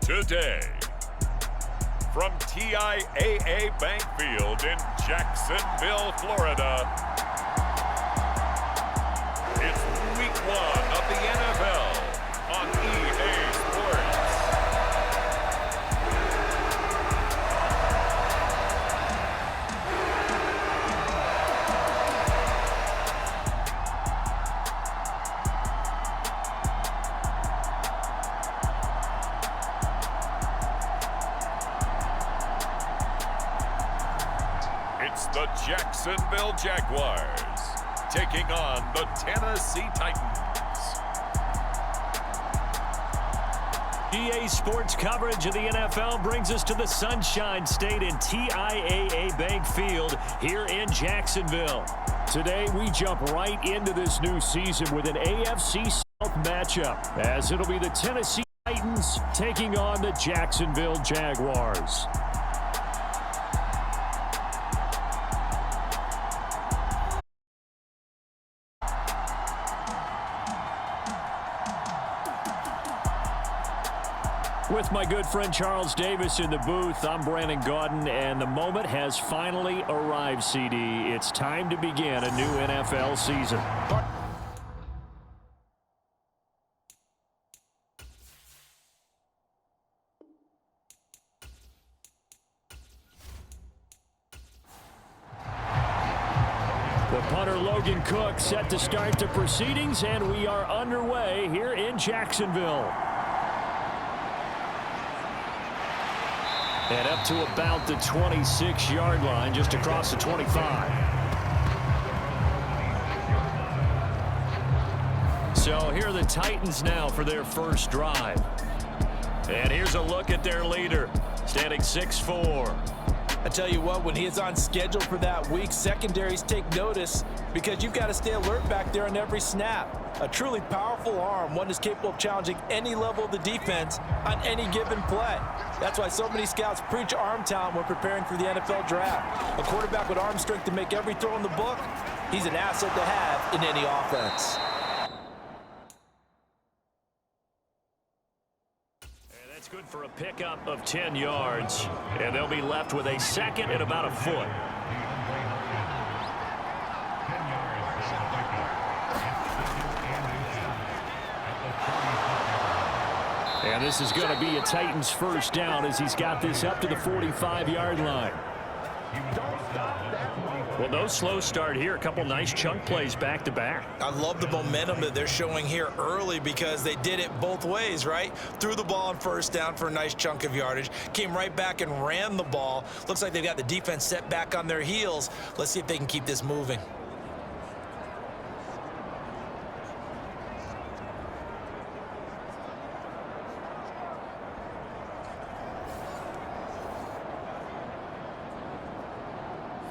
today. From TIAA Bank Field in Jacksonville, Florida, it's Week 1 of the NFL on EA Sports. It's the Jacksonville Jaguars taking on the Tennessee Titans. EA Sports coverage of the NFL brings us to the Sunshine State in TIAA Bank Field here in Jacksonville. Today, we jump right into this new season with an AFC South matchup, as it'll be the Tennessee Titans taking on the Jacksonville Jaguars. With my good friend Charles Davis in the booth, I'm Brandon Gaudin, and the moment has finally arrived, CD. It's time to begin a new NFL season. The punter Logan Cook set to start the proceedings, and we are underway here in Jacksonville. And up to about the 26-yard line, just across the 25. So here are the Titans now for their first drive. And here's a look at their leader, standing 6'4". I tell you what, when he is on schedule for that week, secondaries take notice because you've got to stay alert back there on every snap. A truly powerful arm, one is capable of challenging any level of the defense on any given play. That's why so many scouts preach arm talent when preparing for the NFL draft. A quarterback with arm strength to make every throw in the book, he's an asset to have in any offense. That's good for a pickup of 10 yards, and they'll be left with a second and about a foot. And this is going to be a Titans first down as he's got this up to the 45-yard line. Well, no slow start here. A couple nice chunk plays back-to-back. I love the momentum that they're showing here early because they did it both ways, right? Threw the ball on first down for a nice chunk of yardage. Came right back and ran the ball. Looks like they've got the defense set back on their heels. Let's see if they can keep this moving.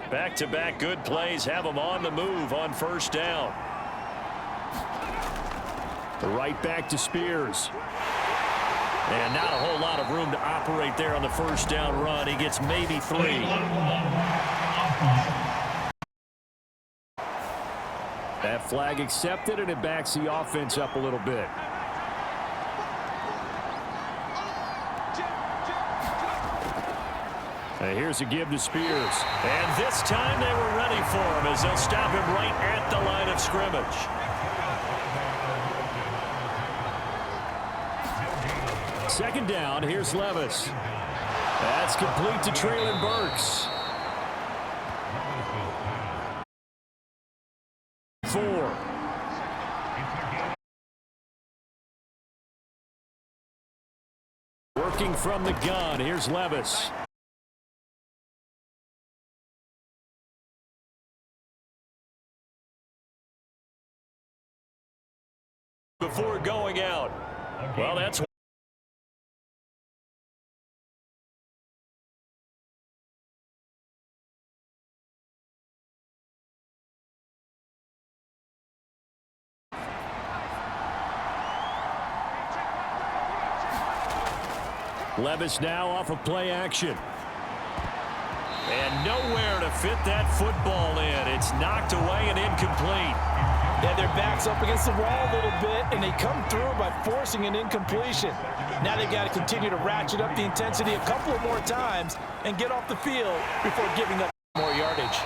Back-to-back good plays have them on the move on first down. Right back to Spears. And not a whole lot of room to operate there on the first down run. He gets maybe 3. That flag accepted, and it backs the offense up a little bit. And here's a give to Spears. And this time they were ready for him as they'll stop him right at the line of scrimmage. Second down, here's Levis. That's complete to Traylon Burks. 4. Working from the gun, here's Levis. Before going out. Well, that's Levis now off of play action. And nowhere to fit that football in. It's knocked away and incomplete. Yeah, their back's up against the wall a little bit, and they come through by forcing an incompletion. Now they've got to continue to ratchet up the intensity a couple of more times and get off the field before giving up more yardage.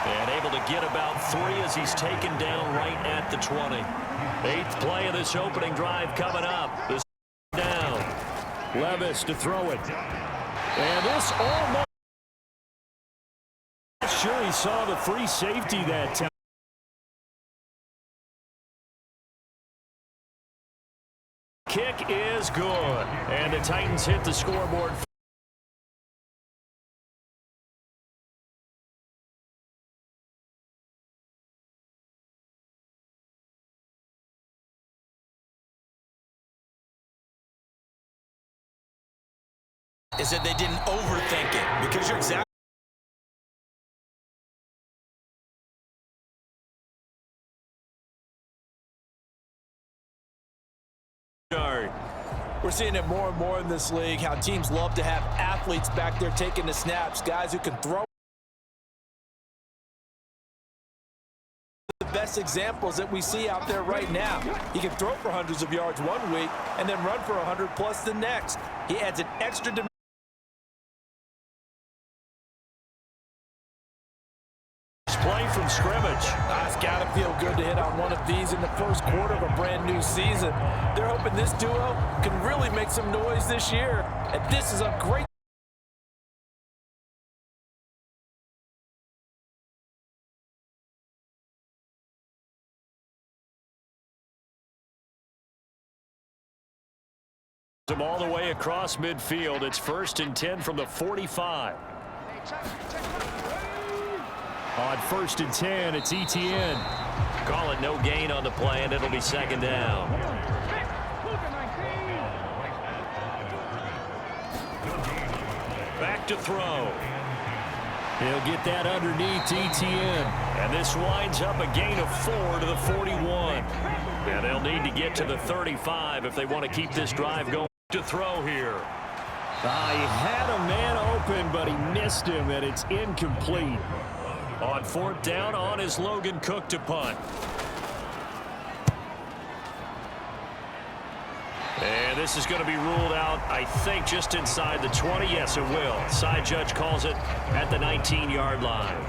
And able to get about 3 as he's taken down right at the 20. 8th play of this opening drive coming up. This down. Levis to throw it. And this almost... Sure he saw the free safety that time. Kick is good. And the Titans hit the scoreboard. Is that they didn't overthink it, because you're exactly... We're seeing it more and more in this league, how teams love to have athletes back there taking the snaps, guys who can throw. The best examples that we see out there right now. He can throw for hundreds of yards one week and then run for 100 plus the next. He adds an extra dimension. Play from scrimmage. It's got to feel good to hit on one of these in the first quarter of a brand new season. They're hoping this duo can really make some noise this year. And this is a great... Them all the way across midfield. It's 1st and 10 from the 45. On 1st and 10, it's Etienne. Call it no gain on the play, and it'll be 2nd down. Back to throw. He'll get that underneath Etienne. And this winds up a gain of 4 to the 41. And they'll need to get to the 35 if they want to keep this drive going. To throw here. He had a man open, but he missed him, and it's incomplete. On 4th down, on is Logan Cook to punt. And this is going to be ruled out, I think, just inside the 20. Yes, it will. Side judge calls it at the 19-yard line.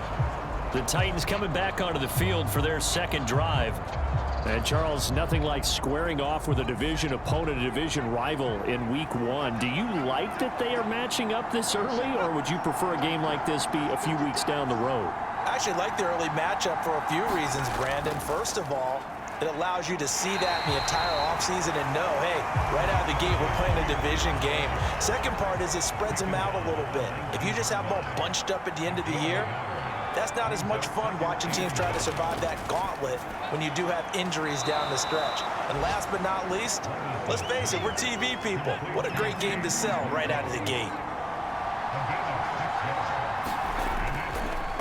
The Titans coming back onto the field for their 2nd drive. And, Charles, nothing like squaring off with a division opponent, a division rival in Week 1. Do you like that they are matching up this early, or would you prefer a game like this be a few weeks down the road? I actually like the early matchup for a few reasons, Brandon. First of all, it allows you to see that in the entire offseason and know, hey, right out of the gate, we're playing a division game. Second part is it spreads them out a little bit. If you just have them all bunched up at the end of the year, that's not as much fun watching teams try to survive that gauntlet when you do have injuries down the stretch. And last but not least, let's face it, we're TV people. What a great game to sell right out of the gate.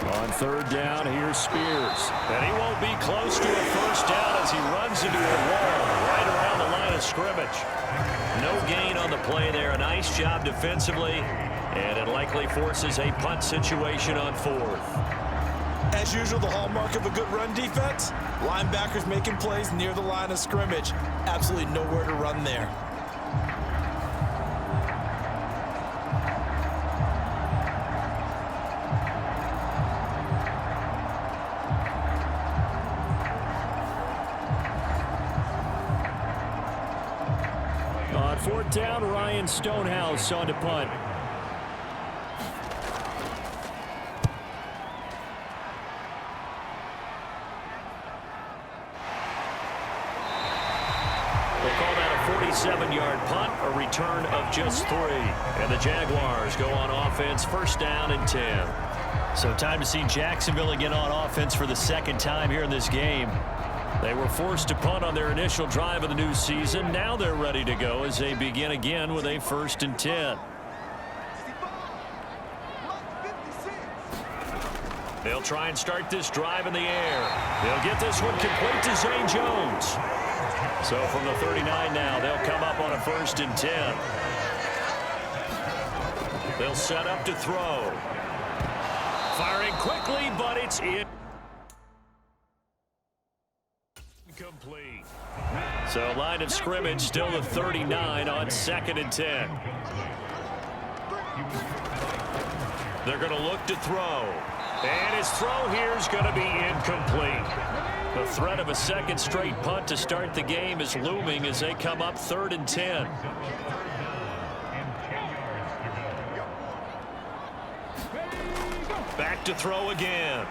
On 3rd down, here's Spears. And he won't be close to a 1st down as he runs into a wall right around the line of scrimmage. No gain on the play there. A nice job defensively, and it likely forces a punt situation on 4th. As usual, the hallmark of a good run defense, linebackers making plays near the line of scrimmage. Absolutely nowhere to run there. On 4th down, Ryan Stonehouse on to punt. We'll call that a 47-yard punt, a return of just 3. And the Jaguars go on offense, 1st down and 10. So time to see Jacksonville again on offense for the 2nd time here in this game. They were forced to punt on their initial drive of the new season. Now they're ready to go as they begin again with a 1st and 10. They'll try and start this drive in the air. They'll get this one complete to Zane Jones. So from the 39 now, they'll come up on a 1st and 10. They'll set up to throw. Firing quickly, but it's incomplete. So line of scrimmage still the 39 on 2nd and 10. They're going to look to throw. And his throw here is going to be incomplete. The threat of a second straight punt to start the game is looming as they come up 3rd and 10. Back to throw again.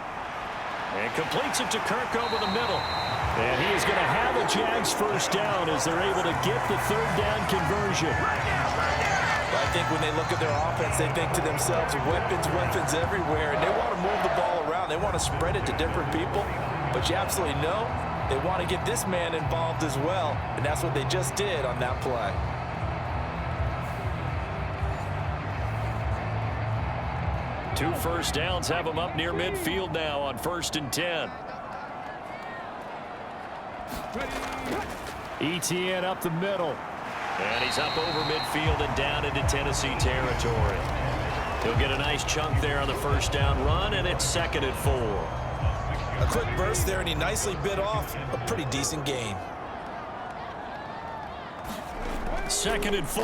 And completes it to Kirk over the middle. And he is going to have a Jags first down as they're able to get the 3rd down conversion. I think when they look at their offense, they think to themselves, weapons, weapons everywhere, and they want to move the ball around. They want to spread it to different people, but you absolutely know they want to get this man involved as well, and that's what they just did on that play. Two first downs have them up near midfield now on 1st and 10. Etienne up the middle. And he's up over midfield and down into Tennessee territory. He'll get a nice chunk there on the first down run, and it's 2nd and 4. A quick burst there, and he nicely bit off a pretty decent gain. 2nd and 4.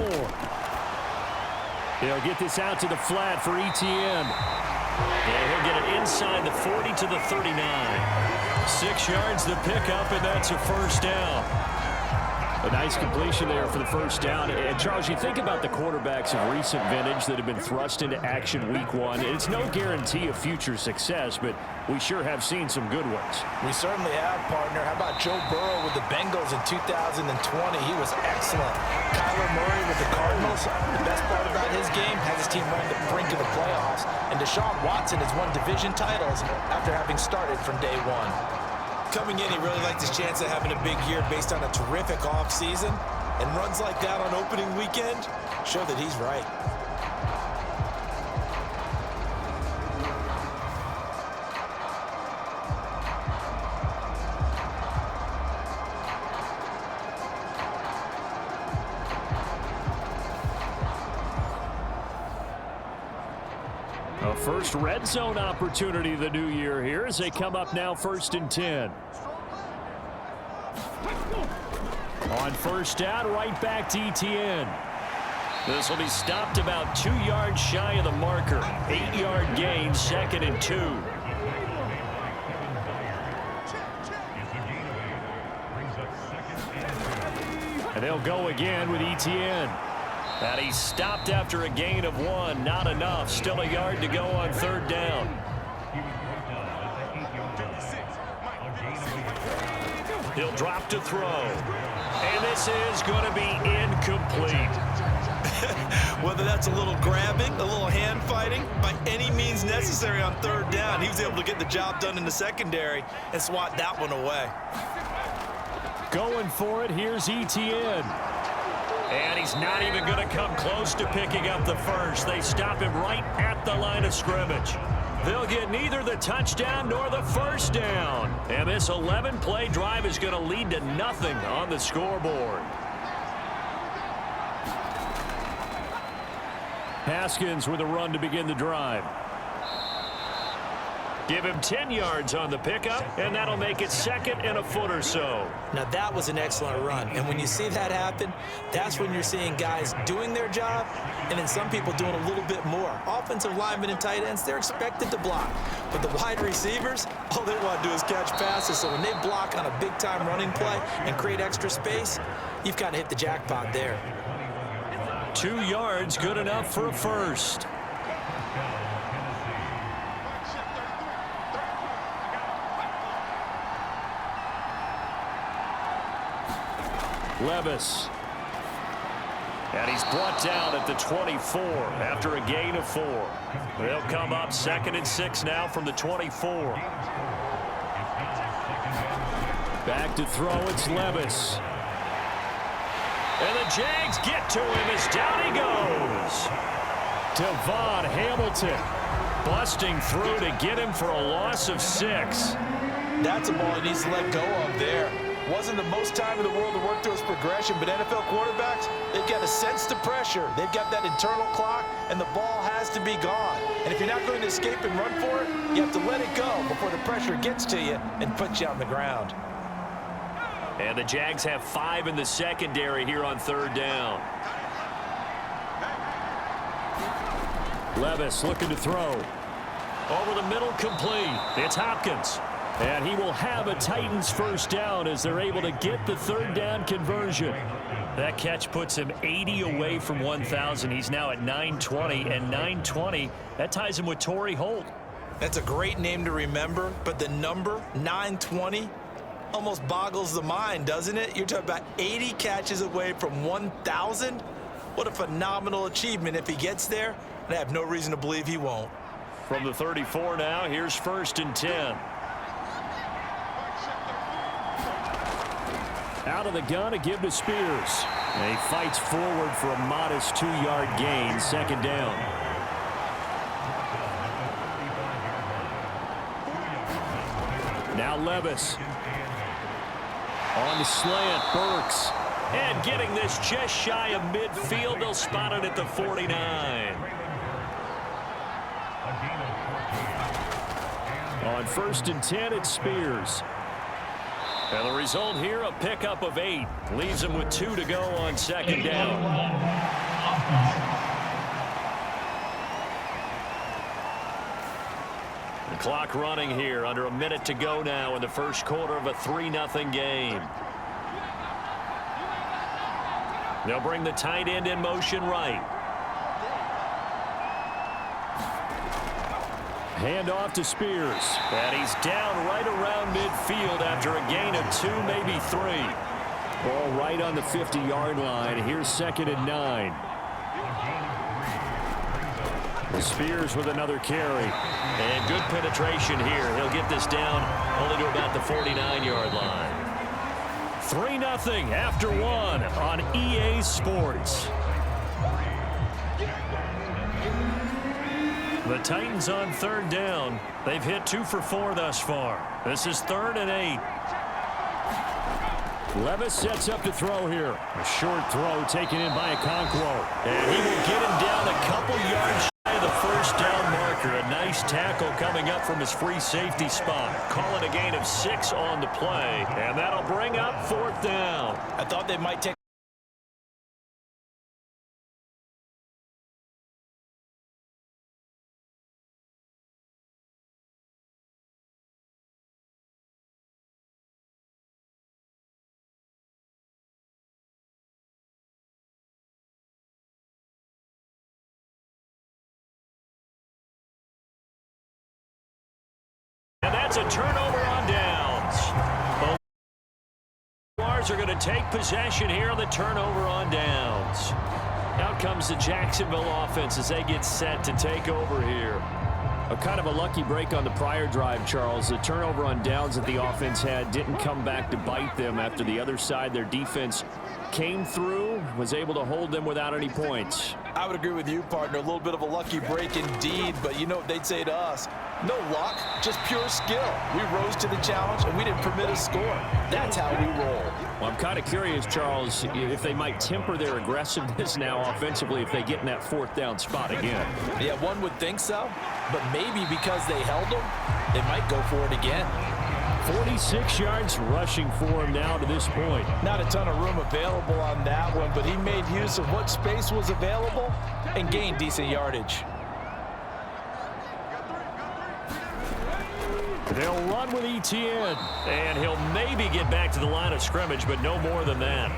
He'll get this out to the flat for Etienne. And he'll get it inside the 40 to the 39. 6 yards the pickup, and that's a first down. A nice completion there for the first down. And Charles, you think about the quarterbacks of recent vintage that have been thrust into action week 1. It's no guarantee of future success, but we sure have seen some good ones. We certainly have, partner. How about Joe Burrow with the Bengals in 2020? He was excellent. Kyler Murray with the Cardinals. The best part about his game has his team right on the brink of the playoffs. And Deshaun Watson has won division titles after having started from day 1. Coming in, he really liked his chance of having a big year based on a terrific offseason. And runs like that on opening weekend show that he's right. A first red zone opportunity of the new year here as they come up now 1st and 10. On first down, right back to Etienne. This will be stopped about 2 yards shy of the marker. 8-yard gain, 2nd and 2. And they'll go again with Etienne. And he's stopped after a gain of 1. Not enough. Still a yard to go on 3rd down. He'll drop to throw. And this is going to be incomplete. Whether that's a little grabbing, a little hand fighting, by any means necessary on 3rd down, he was able to get the job done in the secondary and swat that one away. Going for it, here's Etienne. And he's not even going to come close to picking up the first. They stop him right at the line of scrimmage. They'll get neither the touchdown nor the first down. And this 11-play drive is going to lead to nothing on the scoreboard. Haskins with a run to begin the drive. Give him 10 yards on the pickup, and that'll make it 2nd and a foot or so. Now, that was an excellent run, and when you see that happen, that's when you're seeing guys doing their job, and then some people doing a little bit more. Offensive linemen and tight ends, they're expected to block, but the wide receivers, all they want to do is catch passes, so when they block on a big-time running play and create extra space, you've kind of hit the jackpot there. 2 yards, good enough for a first. Levis. And he's brought down at the 24 after a gain of 4. They'll come up 2nd and 6 now from the 24. Back to throw, it's Levis. And the Jags get to him as down he goes. Devon Hamilton busting through to get him for a loss of 6. That's a ball he needs to let go of there. Wasn't the most time in the world to work through his progression, but NFL quarterbacks, they've got to sense the pressure. They've got that internal clock, and the ball has to be gone. And if you're not going to escape and run for it, you have to let it go before the pressure gets to you and puts you on the ground. And the Jags have 5 in the secondary here on 3rd down. Levis looking to throw. Over the middle, complete. It's Hopkins. And he will have a Titans 1st down as they're able to get the 3rd down conversion. That catch puts him 80 away from 1,000. He's now at 920, and 920, that ties him with Torrey Holt. That's a great name to remember, but the number, 920, almost boggles the mind, doesn't it? You're talking about 80 catches away from 1,000? What a phenomenal achievement if he gets there, and I have no reason to believe he won't. From the 34 now, here's 1st and 10. Out of the gun, a give to Spears. And he fights forward for a modest 2-yard gain, 2nd down. Now Levis. On the slant, Burks. And getting this just shy of midfield, they'll spot it at the 49. On 1st and 10, it's Spears. And the result here, a pickup of 8. Leaves him with 2 to go on 2nd down. The clock running here, under a minute to go now in the 1st quarter of a 3-0 game. They'll bring the tight end in motion right. Hand off to Spears. And he's down right around midfield after a gain of 2, maybe 3. Ball right on the 50-yard line. Here's 2nd and 9. Spears with another carry. And good penetration here. He'll get this down only to about the 49-yard line. 3-0 after 1 on EA Sports. The Titans on 3rd down. They've hit 2 for 4 thus far. This is 3rd and 8. Levis sets up to throw here. A short throw taken in by Okonkwo. And he will get him down a couple yards shy of the 1st down marker. A nice tackle coming up from his free safety spot. Call it a gain of 6 on the play. And that'll bring up 4th down. I thought they might take And that's a turnover on downs. The Jauars are going to take possession here on the turnover on downs. Out comes the Jacksonville offense as they get set to take over here. A kind of a lucky break on the prior drive, Charles. The turnover on downs that the offense had didn't come back to bite them after the other side. Their defense came through, was able to hold them without any points. I would agree with you, partner. A little bit of a lucky break indeed, but you know what they'd say to us? No luck, just pure skill. We rose to the challenge, and we didn't permit a score. That's how we roll. Well, I'm kind of curious, Charles, if they might temper their aggressiveness now offensively if they get in that 4th down spot again. Yeah, one would think so, but maybe because they held them, they might go for it again. 46 yards rushing for him now to this point. Not a ton of room available on that one, but he made use of what space was available and gained decent yardage. They'll run with Etienne, and he'll maybe get back to the line of scrimmage, but no more than that.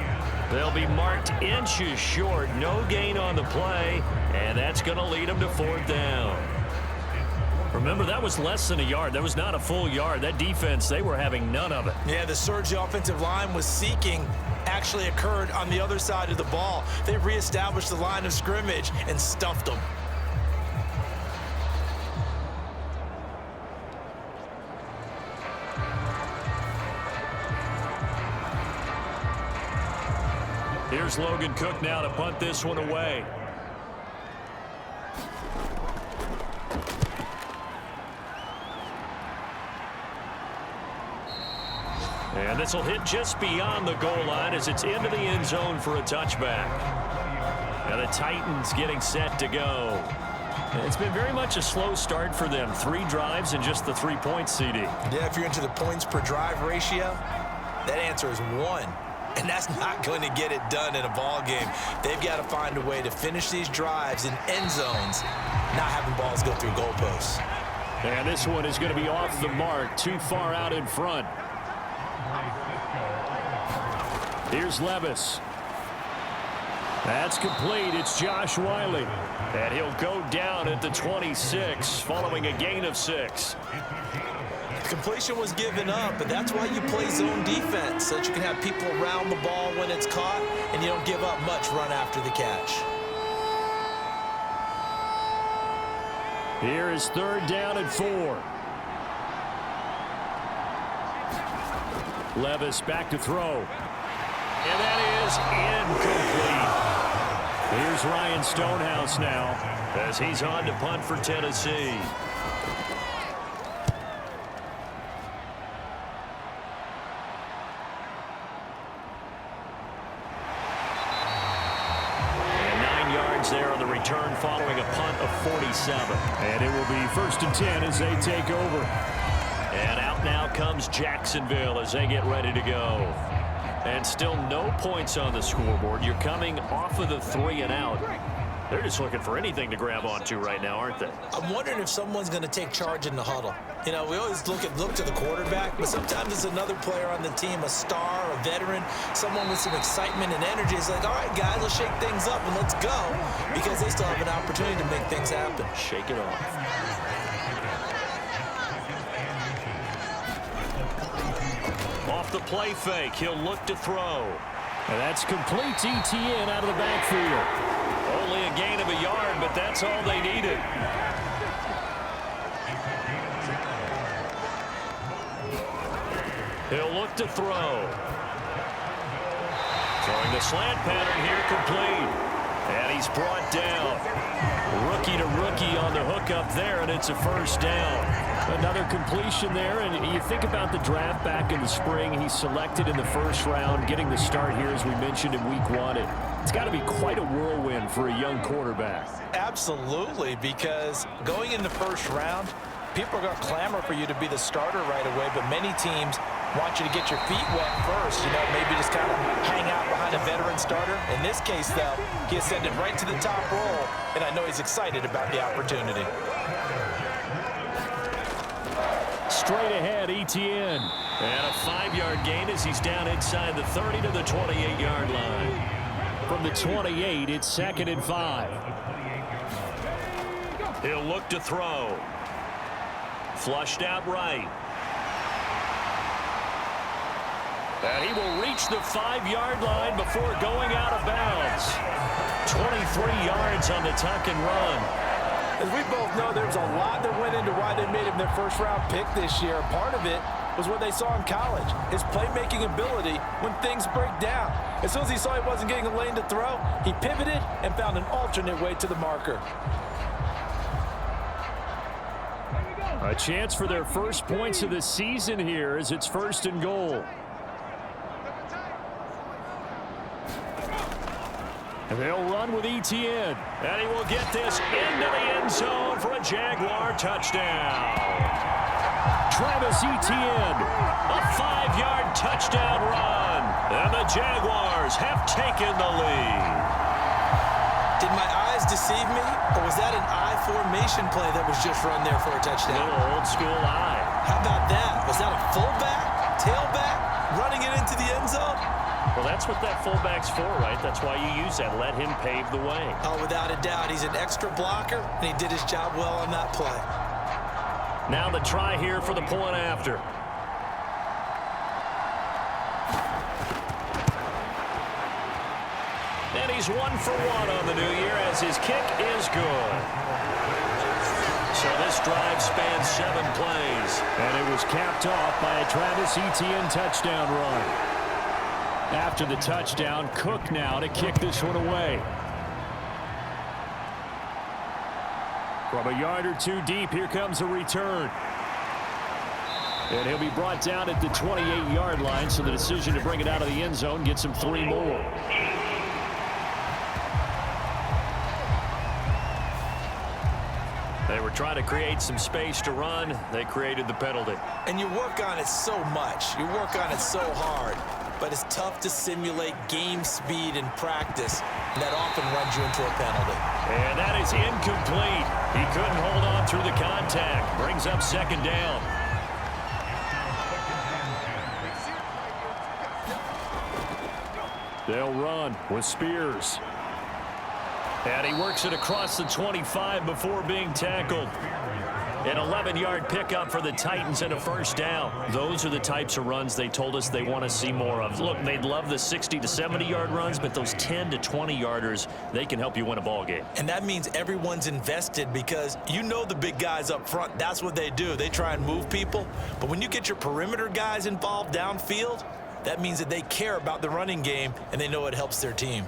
They'll be marked inches short, no gain on the play, and that's going to lead them to 4th down. Remember, that was less than a yard. That was not a full yard. That defense, they were having none of it. Yeah, the surge the offensive line was seeking actually occurred on the other side of the ball. They reestablished the line of scrimmage and stuffed them. Here's Logan Cook now to punt this one away. And this will hit just beyond the goal line as it's into the end zone for a touchback. And the Titans getting set to go. It's been very much a slow start for them. 3 drives and just the 3 points, CD. Yeah, if you're into the points per drive ratio, that answer is 1. And that's not going to get it done in a ball game. They've got to find a way to finish these drives in end zones, not having balls go through goalposts. And this one is going to be off the mark, too far out in front. Here's Levis. That's complete. It's Josh Wiley. And he'll go down at the 26 following a gain of 6. Completion was given up, but that's why you play zone defense, so that you can have people around the ball when it's caught, and you don't give up much run after the catch. Here is 3rd down and 4. Levis back to throw. And that is incomplete. Here's Ryan Stonehouse now as he's on to punt for Tennessee. There on the return following a punt of 47. And it will be 1st and 10 as they take over. And out now comes Jacksonville as they get ready to go. And still no points on the scoreboard. You're coming off of the 3 and out. They're just looking for anything to grab onto right now, aren't they? I'm wondering if someone's going to take charge in the huddle. You know, we always look to the quarterback, but sometimes it's another player on the team, a star, a veteran, someone with some excitement and energy. It's like, all right, guys, let's shake things up and let's go, because they still have an opportunity to make things happen. Shake it off. Off the play fake, he'll look to throw. And that's complete. ETN out of the backfield. Only a gain of a yard, but that's all they needed. He'll look to throw. Throwing the slant pattern here, complete. And he's brought down. Rookie to rookie on the hook up there, and it's a 1st down. Another completion there, and you think about the draft back in the spring. He's selected in the 1st round, getting the start here, as we mentioned, in week 1. It's got to be quite a whirlwind for a young quarterback. Absolutely, because going in the 1st round, people are going to clamor for you to be the starter right away, but many teams want you to get your feet wet first, you know, maybe just kind of hang out behind a veteran starter. In this case, though, he ascended right to the top role, and I know he's excited about the opportunity. Straight ahead, ETN. And a 5-yard gain as he's down inside the 30 to the 28-yard line. From the 28, it's 2nd and 5. He'll look to throw. Flushed out right. And he will reach the 5-yard line before going out of bounds. 23 yards on the tuck and run. As we both know, there's a lot that went into why they made him their 1st-round pick this year. Part of it was what they saw in college, his playmaking ability when things break down. As soon as he saw he wasn't getting a lane to throw, he pivoted and found an alternate way to the marker. A chance for their 1st points of the season here as it's 1st and goal. And they'll run with ETN. And he will get this into the end zone for a Jaguar touchdown. Travis Etienne, a 5-yard touchdown run. And the Jaguars have taken the lead. Did my eyes deceive me, or was that an I formation play that was just run there for a touchdown? A little old school eye. How about that? Was that a fullback, tailback, running it into the end zone? Well, that's what that fullback's for, right? That's why you use that. Let him pave the way. Oh, without a doubt. He's an extra blocker, and he did his job well on that play. Now the try here for the point after. And he's 1 for 1 on the new year as his kick is good. So this drive spans 7 plays. And it was capped off by a Travis Etienne touchdown run. After the touchdown, Cook now to kick this one away. From a yard or 2 deep, here comes a return. And he'll be brought down at the 28-yard line, so the decision to bring it out of the end zone gets him 3 more. were trying to create some space to run. They created the penalty. And you work on it so much. You work on it so hard. But it's tough to simulate game speed in practice. And that often runs you into a penalty. And that is incomplete. He couldn't hold on through the contact. Brings up second down. They'll run with Spears. And he works it across the 25 before being tackled. An 11-yard pickup for the Titans and a first down. Those are the types of runs they told us they want to see more of. Look, they'd love the 60 to 70-yard runs, but those 10 to 20-yarders, they can help you win a ball game. And that means everyone's invested because you know the big guys up front, that's what they do. They try and move people. But when you get your perimeter guys involved downfield, that means that they care about the running game and they know it helps their team.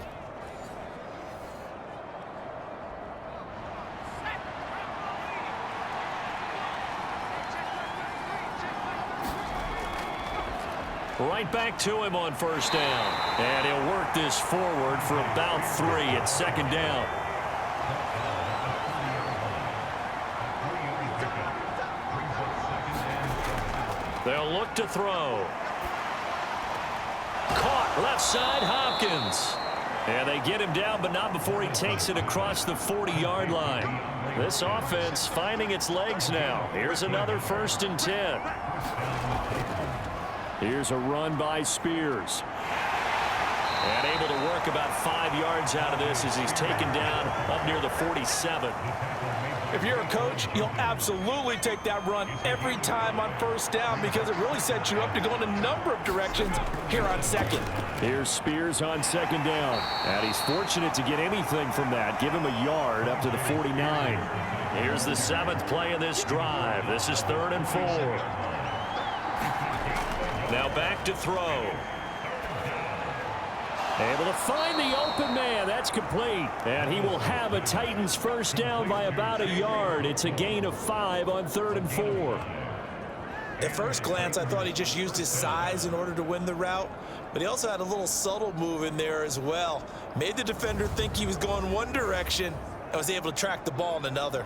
Right back to him on first down. And he'll work this forward for about 3 at second down. They'll look to throw. Caught left side, Hopkins. And they get him down, but not before he takes it across the 40-yard line. This offense finding its legs now. Here's another 1st and 10. Here's a run by Spears. And able to work about 5 yards out of this as he's taken down up near the 47. If you're a coach, you'll absolutely take that run every time on first down because it really sets you up to go in a number of directions here on second. Here's Spears on second down. And he's fortunate to get anything from that. Give him a yard up to the 49. Here's the 7th play of this drive. This is 3rd and 4. Now back to throw. Able to find the open man. That's complete. And he will have a Titans first down by about a yard. It's a gain of 5 on 3rd and 4. At first glance, I thought he just used his size in order to win the route. But he also had a little subtle move in there as well. Made the defender think he was going one direction and was able to track the ball in another.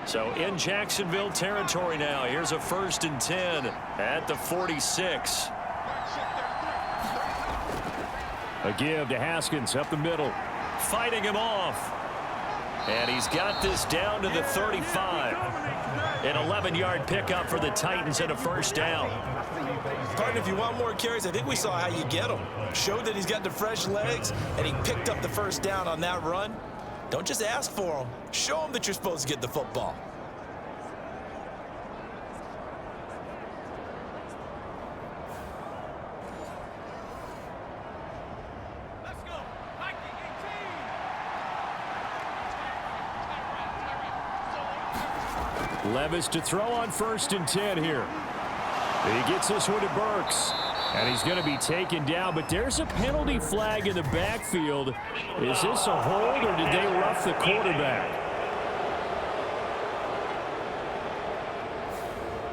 So in Jacksonville territory now. Here's a 1st and 10 at the 46. A give to Haskins up the middle. Fighting him off. And he's got this down to the 35. An 11-yard pickup for the Titans and a first down. Partner, if you want more carries, I think we saw how you get them. Showed that he's got the fresh legs, and he picked up the first down on that run. Don't just ask for them. Show them that you're supposed to get the football. Let's go. Mikey, 18. Levis to throw on 1st and 10 here. He gets this one to Burks. And he's going to be taken down, but there's a penalty flag in the backfield. Is this a hold, or did they rough the quarterback?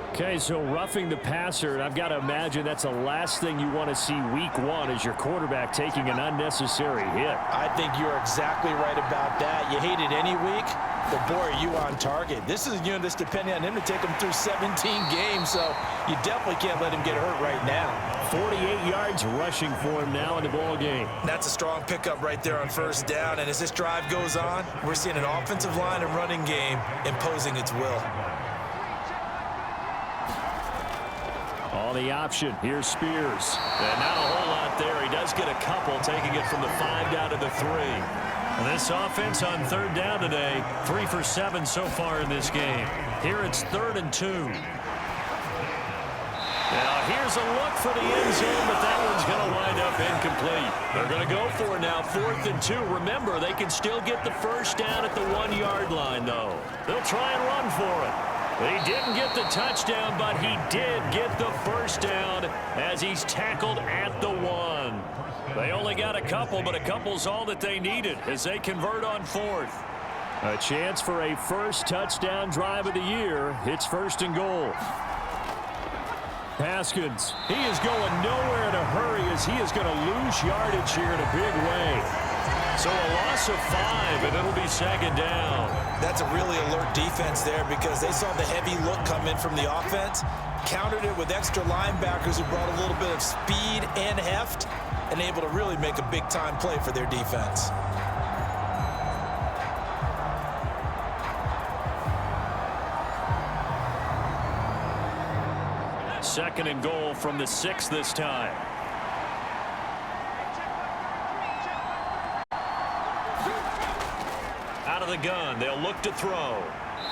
Okay, so roughing the passer, and I've got to imagine that's the last thing you want to see week 1 is your quarterback taking an unnecessary hit. I think you're exactly right about that. You hate it any week, but boy, are you on target. This is a unit that's depending on him to take him through 17 games, so you definitely can't let him get hurt right now. 48 yards rushing for him now in the ball game. That's a strong pickup right there on first down, and as this drive goes on, we're seeing an offensive line and running game imposing its will. On the option, here's Spears. And not a whole lot there. He does get a couple, taking it from the 5 down to the 3. And this offense on 3rd down today, 3 for 7 so far in this game. Here it's 3rd and 2. Now here's a look for the end zone, but that one's going to wind up incomplete. They're going to go for it now, 4th and 2. Remember, they can still get the first down at the 1-yard line, though. They'll try and run for it. He didn't get the touchdown, but he did get the first down as he's tackled at the 1. They only got a couple, but a couple's all that they needed as they convert on 4th. A chance for a first touchdown drive of the year. It's 1st and goal. Haskins. He is going nowhere in a hurry as he is going to lose yardage here in a big way. So a loss of 5, and it'll be second down. That's a really alert defense there because they saw the heavy look come in from the offense, countered it with extra linebackers who brought a little bit of speed and heft, and able to really make a big-time play for their defense. Second and goal from the 6 this time. Out of the gun, they'll look to throw.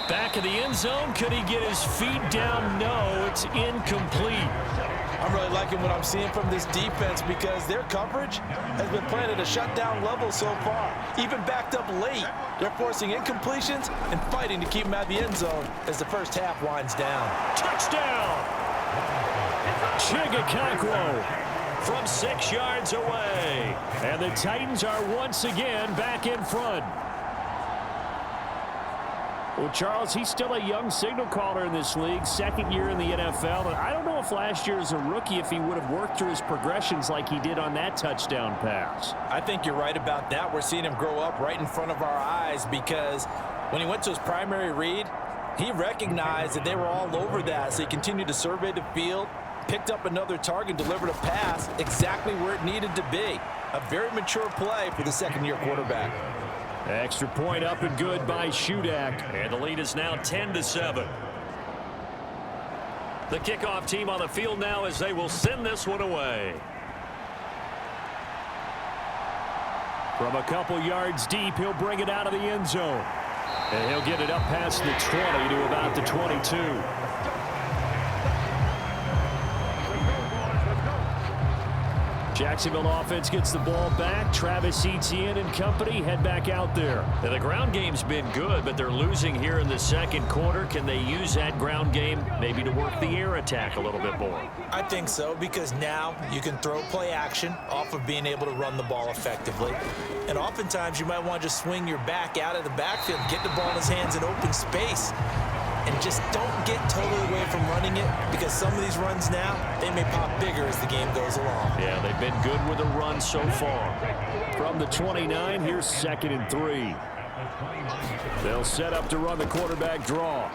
Back of the end zone, could he get his feet down? No, it's incomplete. I'm really liking what I'm seeing from this defense because their coverage has been playing at a shutdown level so far. Even backed up late, they're forcing incompletions and fighting to keep them out of the end zone as the first half winds down. Touchdown! Chigakakwo from 6 yards away. And the Titans are once again back in front. Well, Charles, he's still a young signal caller in this league, second year in the NFL. And I don't know if last year as a rookie, if he would have worked through his progressions like he did on that touchdown pass. I think you're right about that. We're seeing him grow up right in front of our eyes because when he went to his primary read, he recognized that they were all over that. So he continued to survey the field, picked up another target, delivered a pass exactly where it needed to be. A very mature play for the second-year quarterback. Extra point up and good by Shudak. And the lead is now 10-7. The kickoff team on the field now as they will send this one away. From a couple yards deep, he'll bring it out of the end zone. And he'll get it up past the 20 to about the 22. Jacksonville offense gets the ball back. Travis Etienne and company head back out there. Now, the ground game's been good, but they're losing here in the second quarter. Can they use that ground game maybe to work the air attack a little bit more? I think so, because now you can throw play action off of being able to run the ball effectively. And oftentimes you might want to just swing your back out of the backfield, get the ball in his hands in open space. And just don't get totally away from running it because some of these runs now, they may pop bigger as the game goes along. Yeah, they've been good with a run so far. From the 29, here's 2nd and 3. They'll set up to run the quarterback draw.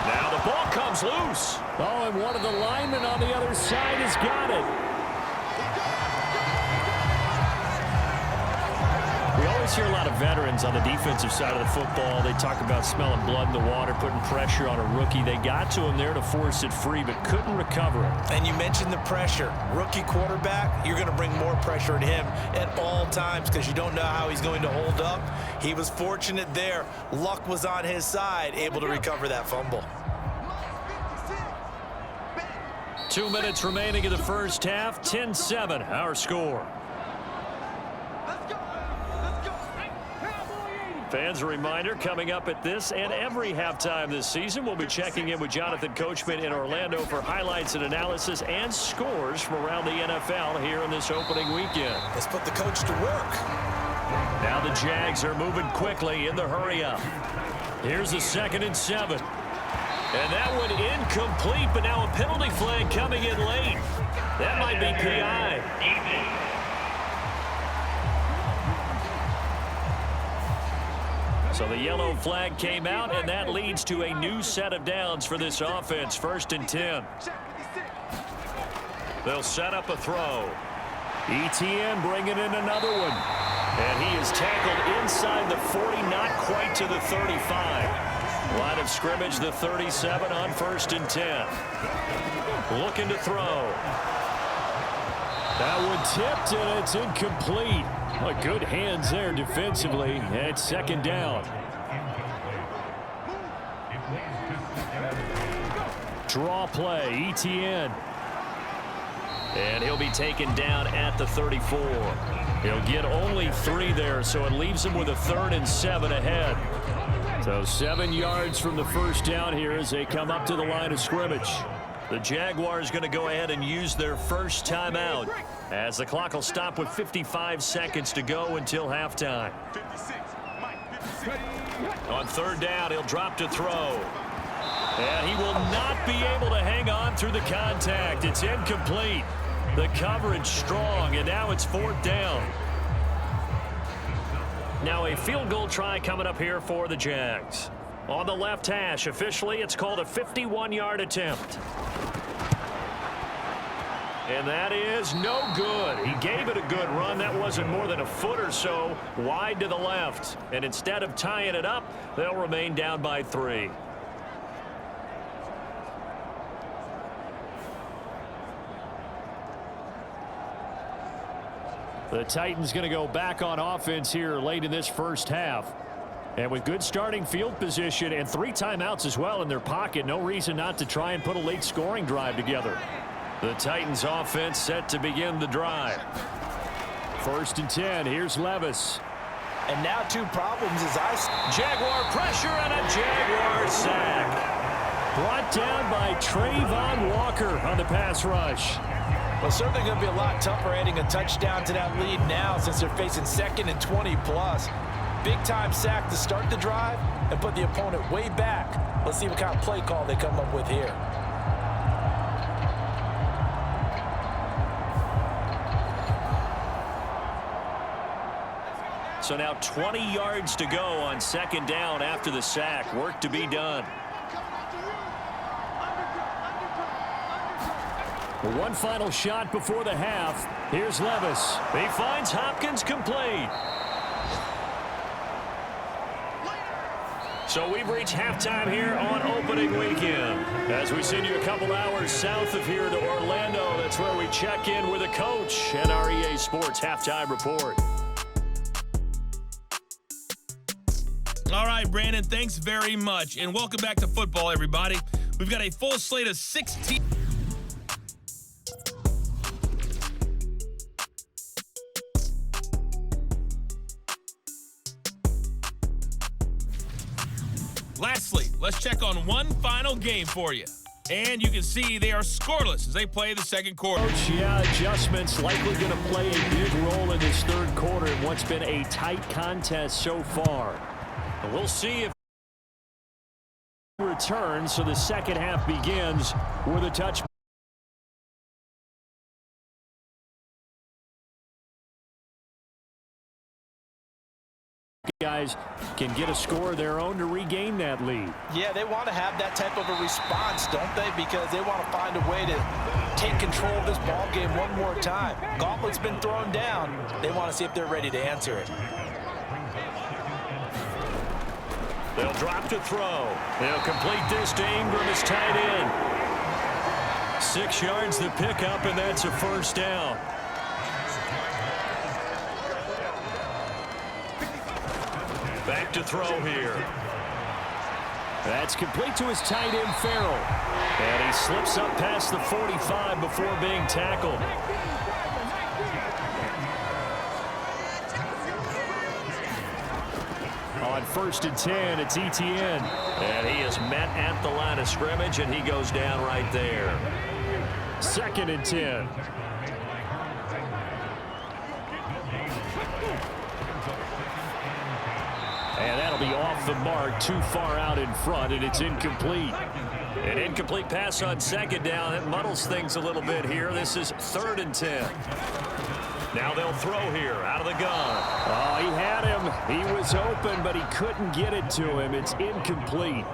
Now the ball comes loose. Oh, and one of the linemen on the other side has got it. We always hear a lot of veterans on the defensive side of the football. They talk about smelling blood in the water, putting pressure on a rookie. They got to him there to force it free, but couldn't recover it. And you mentioned the pressure. Rookie quarterback, you're going to bring more pressure at him at all times because you don't know how he's going to hold up. He was fortunate there. Luck was on his side, able to recover that fumble. 2 minutes remaining in the first half. 10-7, our score. Fans, a reminder, coming up at this and every halftime this season, we'll be checking in with Jonathan Coachman in Orlando for highlights and analysis and scores from around the NFL here in this opening weekend. Let's put the coach to work. Now the Jags are moving quickly in the hurry-up. Here's the 2nd and 7. And that one incomplete, but now a penalty flag coming in late. That might be PI. So the yellow flag came out, and that leads to a new set of downs for this offense. 1st and 10. They'll set up a throw. Etienne bringing in another one. And he is tackled inside the 40, not quite to the 35. Line of scrimmage, the 37 on 1st and 10. Looking to throw. That one tipped, and it's incomplete. Good hands there defensively, and it's 2nd down. Draw play, Etienne. And he'll be taken down at the 34. He'll get only 3 there, so it leaves him with a 3rd and 7 ahead. So 7 yards from the first down here as they come up to the line of scrimmage. The Jaguars going to go ahead and use their first timeout as the clock will stop with 55 seconds to go until halftime. On 3rd down, he'll drop to throw. And he will not be able to hang on through the contact. It's incomplete. The coverage strong, and now it's 4th down. Now a field goal try coming up here for the Jags. On the left hash, officially, it's called a 51-yard attempt. And that is no good. He gave it a good run. That wasn't more than a foot or so wide to the left. And instead of tying it up, they'll remain down by 3. The Titans going to go back on offense here late in this first half. And with good starting field position and 3 timeouts as well in their pocket, no reason not to try and put a late scoring drive together. The Titans offense set to begin the drive. 1st and 10. Here's Levis. And now 2 problems as Jaguar pressure and a Jaguar sack. Brought down by Trayvon Walker on the pass rush. Well, certainly going to be a lot tougher adding a touchdown to that lead now since they're facing 2nd and 20+. Big-time sack to start the drive and put the opponent way back. Let's see what kind of play call they come up with here. So now 20 yards to go on 2nd down after the sack. Work to be done. One final shot before the half. Here's Levis. He finds Hopkins complete. So we've reached halftime here on opening weekend. As we send you a couple hours south of here to Orlando, that's where we check in with a coach and our EA Sports halftime report. All right, Brandon, thanks very much. And welcome back to football, everybody. We've got a full slate of 16. Lastly, let's check on one final game for you. And you can see they are scoreless as they play the 2nd quarter. Yeah, adjustments likely going to play a big role in this 3rd quarter in what's been a tight contest so far. And we'll see if it returns, so the 2nd half begins with a touch. Guys can get a score of their own to regain that lead. Yeah, they want to have that type of a response, don't they? Because they want to find a way to take control of this ball game one more time. Gauntlet's been thrown down. They want to see if they're ready to answer it. They'll drop to throw. They'll complete this to Ingram as tight end. 6 yards the pickup, and that's a 1st down. Back to throw here. That's complete to his tight end, Farrell. And he slips up past the 45 before being tackled. On 1st and 10, it's Etienne. And he is met at the line of scrimmage, and he goes down right there. 2nd and 10. And that'll be off the mark, too far out in front, and it's incomplete. An incomplete pass on 2nd down. That muddles things a little bit here. This is 3rd and 10. Now they'll throw here out of the gun. Oh, he had him. He was open, but he couldn't get it to him. It's incomplete.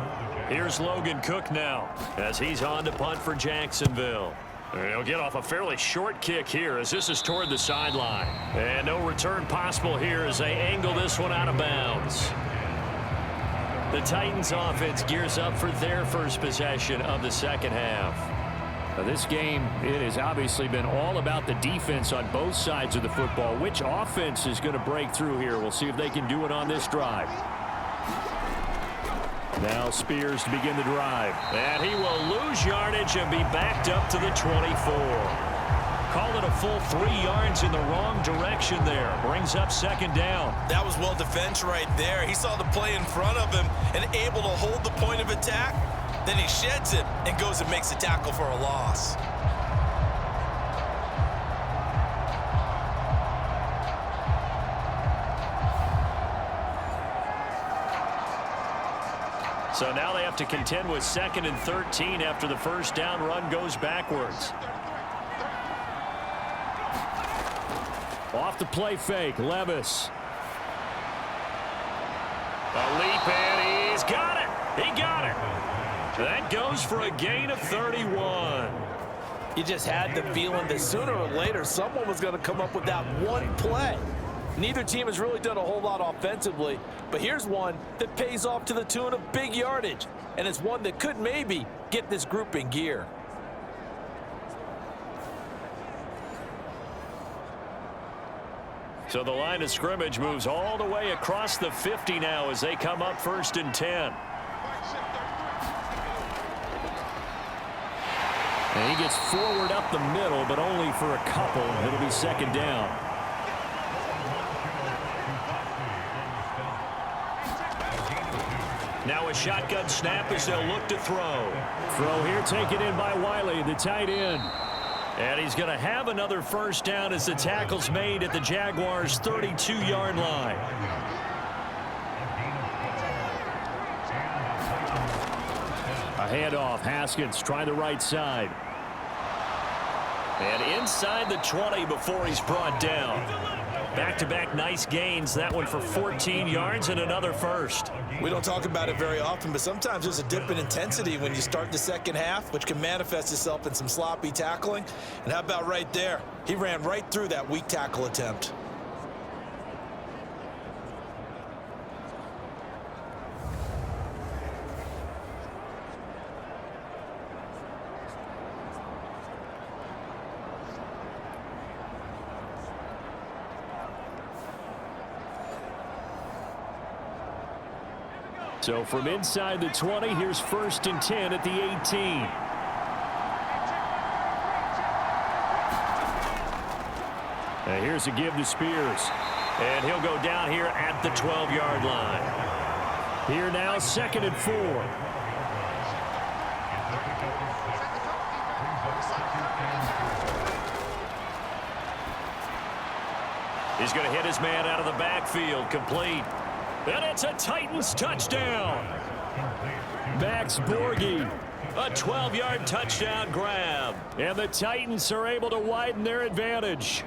Here's Logan Cook now as he's on to punt for Jacksonville. He'll get off a fairly short kick here as this is toward the sideline. And no return possible here as they angle this one out of bounds. The Titans offense gears up for their first possession of the 2nd half. Now this game, it has obviously been all about the defense on both sides of the football. Which offense is going to break through here? We'll see if they can do it on this drive. Now Spears to begin the drive. And he will lose yardage and be backed up to the 24. Call it a full 3 yards in the wrong direction there. Brings up 2nd down. That was well defense right there. He saw the play in front of him and able to hold the point of attack. Then he sheds it and goes and makes a tackle for a loss. So now they have to contend with 2nd and 13 after the first down run goes backwards. Off the play fake, Levis. A leap, and he's got it. He got it. That goes for a gain of 31. You just had the feeling that sooner or later someone was going to come up with that one play. Neither team has really done a whole lot offensively, but here's one that pays off to the tune of big yardage, and it's one that could maybe get this group in gear. So the line of scrimmage moves all the way across the 50 now as they come up 1st and 10. And he gets forward up the middle, but only for a couple. It'll be 2nd down. Now a shotgun snap as they'll look to throw. Throw here taken in by Wiley, the tight end. And he's going to have another first down as the tackle's made at the Jaguars' 32-yard line. A handoff. Haskins trying the right side. And inside the 20 before he's brought down. Back-to-back nice gains. That one for 14 yards and another first. We don't talk about it very often, but sometimes there's a dip in intensity when you start the second half, which can manifest itself in some sloppy tackling. And how about right there? He ran right through that weak tackle attempt. So from inside the 20, here's 1st and 10 at the 18. And here's a give to Spears. And he'll go down here at the 12-yard line. Here now, 2nd and 4. He's going to hit his man out of the backfield, complete. And it's a Titans touchdown. Max Borghi, a 12-yard touchdown grab. And the Titans are able to widen their advantage.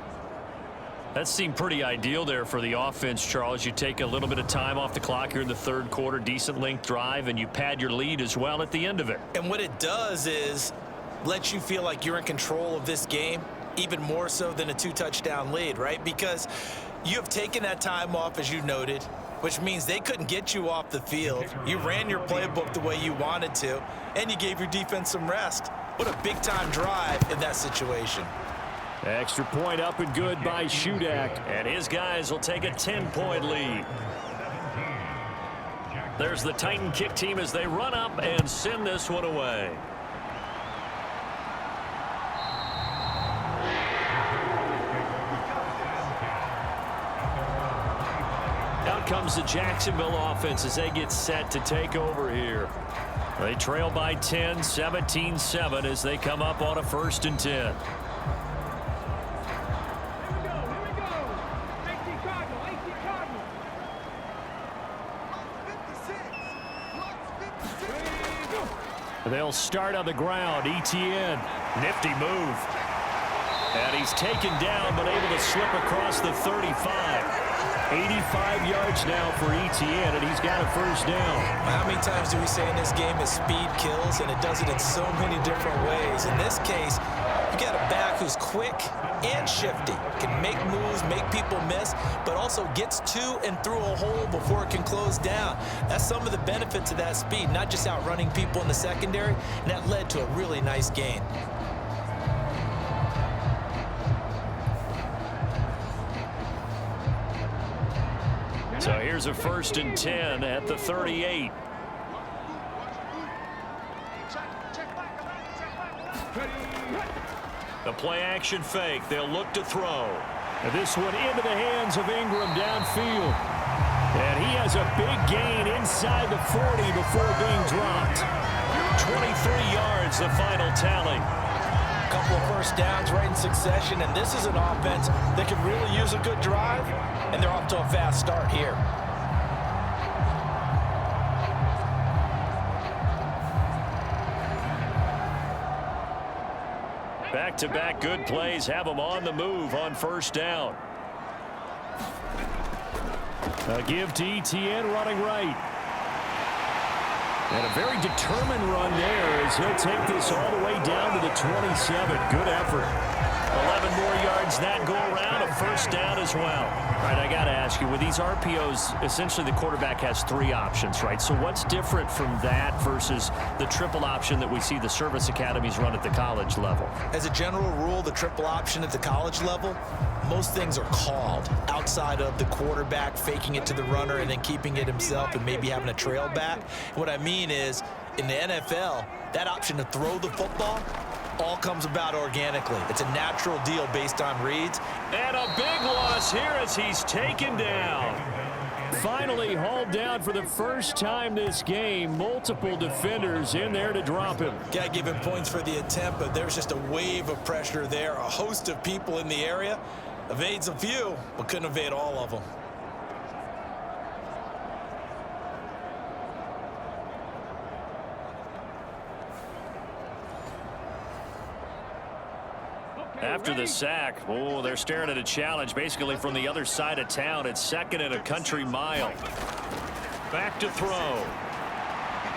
That seemed pretty ideal there for the offense, Charles. You take a little bit of time off the clock here in the 3rd quarter, decent length drive, and you pad your lead as well at the end of it. And what it does is let you feel like you're in control of this game, even more so than a 2-touchdown lead, right? Because you have taken that time off, as you noted, which means they couldn't get you off the field. You ran your playbook the way you wanted to, and you gave your defense some rest. What a big-time drive in that situation. Extra point up and good by Shudak. And his guys will take a 10-point lead. There's the Titan kick team as they run up and send this one away. Out comes the Jacksonville offense as they get set to take over here. They trail by 10, 17-7 as they come up on a 1st and 10. They'll start on the ground. Etienne, nifty move. And he's taken down but able to slip across the 35. 85 yards now for Etienne, and he's got a first down. How many times do we say in this game is speed kills, and it does it in so many different ways. In this case, you got a back who's quick and shifty, can make moves, make people miss, but also gets to and through a hole before it can close down. That's some of the benefits of that speed, not just outrunning people in the secondary, and that led to a really nice gain. So here's a 1st and 10 at the 38. The play action fake. They'll look to throw. And this one into the hands of Ingram downfield. And he has a big gain inside the 40 before being dropped. 23 yards, the final tally. A couple of first downs right in succession, and this is an offense that could really use a good drive, and they're off to a fast start here. Back-to-back good plays have them on the move on first down. A give to Etienne running right. And a very determined run there as he'll take this all the way down to the 27. Good effort. 11 more yards that go around, a first down as well. All right, I got to ask you, with these RPOs, essentially the quarterback has 3 options, right? So what's different from that versus the triple option that we see the service academies run at the college level? As a general rule, the triple option at the college level, most things are called outside of the quarterback faking it to the runner and then keeping it himself and maybe having a trail back. What I mean is, in the NFL, that option to throw the football all comes about organically. It's a natural deal based on reads. And a big loss here as he's taken down. Finally hauled down for the first time this game. Multiple defenders in there to drop him. Got to give him points for the attempt, but there's just a wave of pressure there. A host of people in the area. Evades a few, but couldn't evade all of them. After the sack, oh, they're staring at a challenge basically from the other side of town. It's 2nd and a country mile. Back to throw.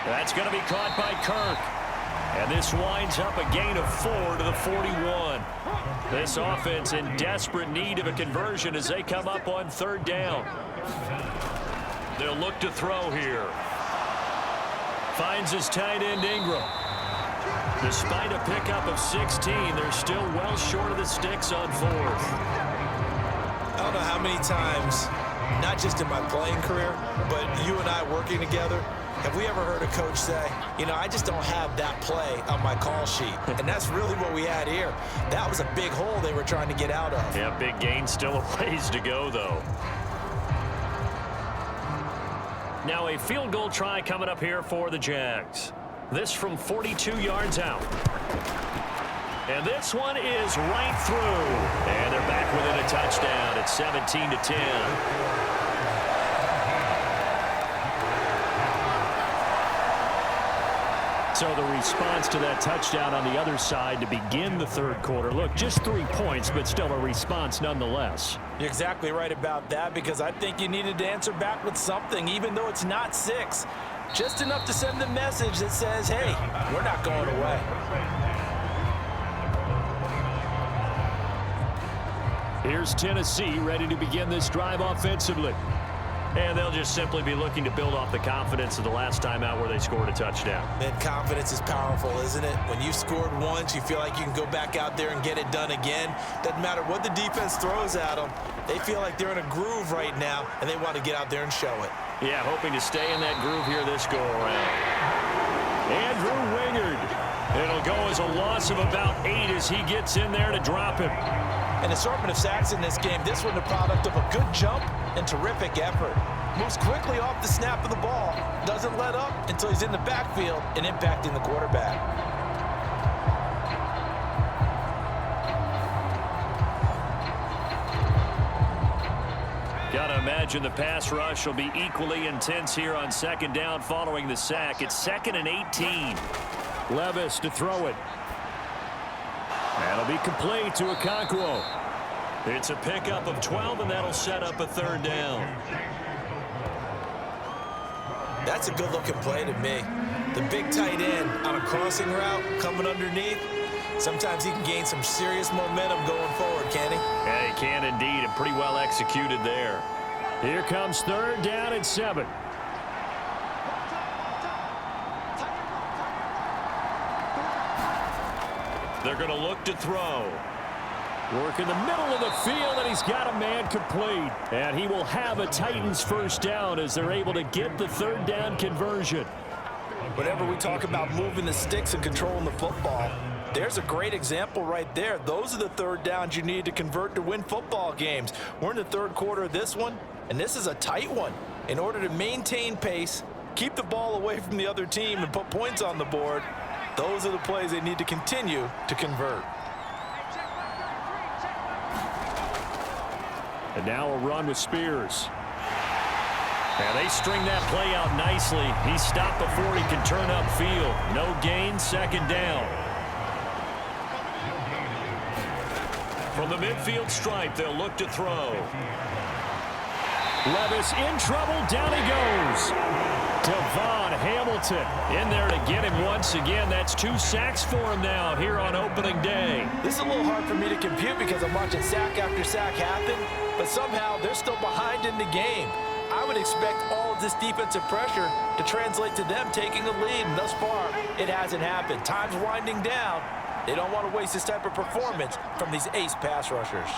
That's going to be caught by Kirk. And this winds up a gain of 4 to the 41. This offense in desperate need of a conversion as they come up on 3rd down. They'll look to throw here. Finds his tight end Ingram. Despite a pickup of 16, they're still well short of the sticks on 4th. I don't know how many times, not just in my playing career, but you and I working together, have we ever heard a coach say, you know, I just don't have that play on my call sheet. And that's really what we had here. That was a big hole they were trying to get out of. Yeah, big gain, still a ways to go, though. Now a field goal try coming up here for the Jags. This from 42 yards out. And this one is right through. And they're back within a touchdown at 17-10. So the response to that touchdown on the other side to begin the 3rd quarter. Look, just 3 points, but still a response nonetheless. You're exactly right about that, because I think you needed to answer back with something, even though it's not 6. Just enough to send the message that says, hey, we're not going away. Here's Tennessee ready to begin this drive offensively. And they'll just simply be looking to build off the confidence of the last time out where they scored a touchdown. Man, confidence is powerful, isn't it? When you scored once, you feel like you can go back out there and get it done again. Doesn't matter what the defense throws at them. They feel like they're in a groove right now, and they want to get out there and show it. Yeah, hoping to stay in that groove here this go-around. Andrew Wingard. It'll go as a loss of about 8 as he gets in there to drop him. An assortment of sacks in this game. This one the product of a good jump and terrific effort. Moves quickly off the snap of the ball. Doesn't let up until he's in the backfield and impacting the quarterback. Gotta imagine the pass rush will be equally intense here on 2nd down following the sack. It's 2nd and 18. Levis to throw it. That'll be complete to Okonkwo. It's a pickup of 12, and that'll set up a 3rd down. That's a good-looking play to me. The big tight end on a crossing route coming underneath. Sometimes he can gain some serious momentum going forward, can he? Yeah, he can indeed, and pretty well executed there. Here comes 3rd down and 7. They're going to look to throw. Work in the middle of the field, and he's got a man complete. And he will have a Titans first down as they're able to get the 3rd down conversion. Whenever we talk about moving the sticks and controlling the football, there's a great example right there. Those are the 3rd downs you need to convert to win football games. We're in the 3rd quarter of this one, and this is a tight one. In order to maintain pace, keep the ball away from the other team, and put points on the board, those are the plays they need to continue to convert. And now a run with Spears. And they string that play out nicely. He's stopped before he can turn upfield. No gain, 2nd down. the midfield stripe, they'll look to throw. Levis in trouble. Down he goes. Devon Hamilton in there to get him once again. That's 2 sacks for him now here on opening day. This is a little hard for me to compute because I'm watching sack after sack happen, but somehow they're still behind in the game. I would expect all of this defensive pressure to translate to them taking a lead, and thus far, it hasn't happened. Time's winding down. They don't want to waste this type of performance from these ace pass rushers.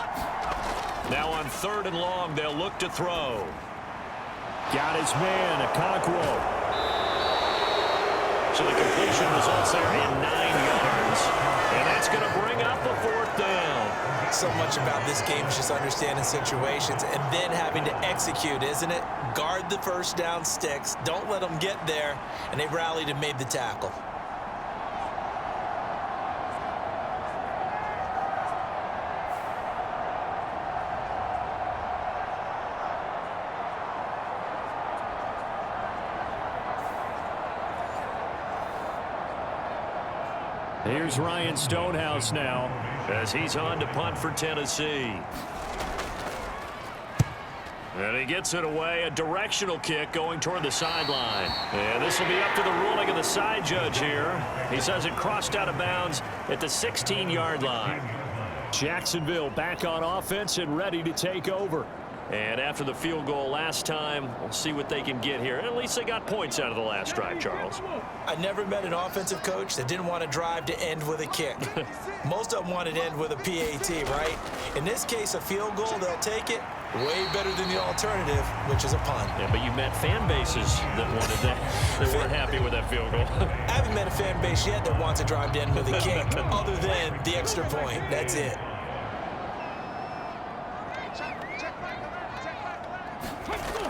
Now on 3rd and long, they'll look to throw. Got his man, Okonkwo. So the completion results there in 9 yards. And that's going to bring up a 4th down. So much about this game is just understanding situations and then having to execute, isn't it? Guard the first down sticks. Don't let them get there. And they rallied and made the tackle. Here's Ryan Stonehouse now as he's on to punt for Tennessee. And he gets it away, a directional kick going toward the sideline. And this will be up to the ruling of the side judge here. He says it crossed out of bounds at the 16-yard line. Jacksonville back on offense and ready to take over. And after the field goal last time, we'll see what they can get here. At least they got points out of the last drive, Charles. I never met an offensive coach that didn't want to drive to end with a kick. Most of them wanted to end with a PAT, right? In this case, a field goal, they'll take it. Way better than the alternative, which is a punt. Yeah, but you met fan bases that wanted that. They weren't happy with that field goal. I haven't met a fan base yet that wants to drive to end with a kick, other than the extra point. That's it.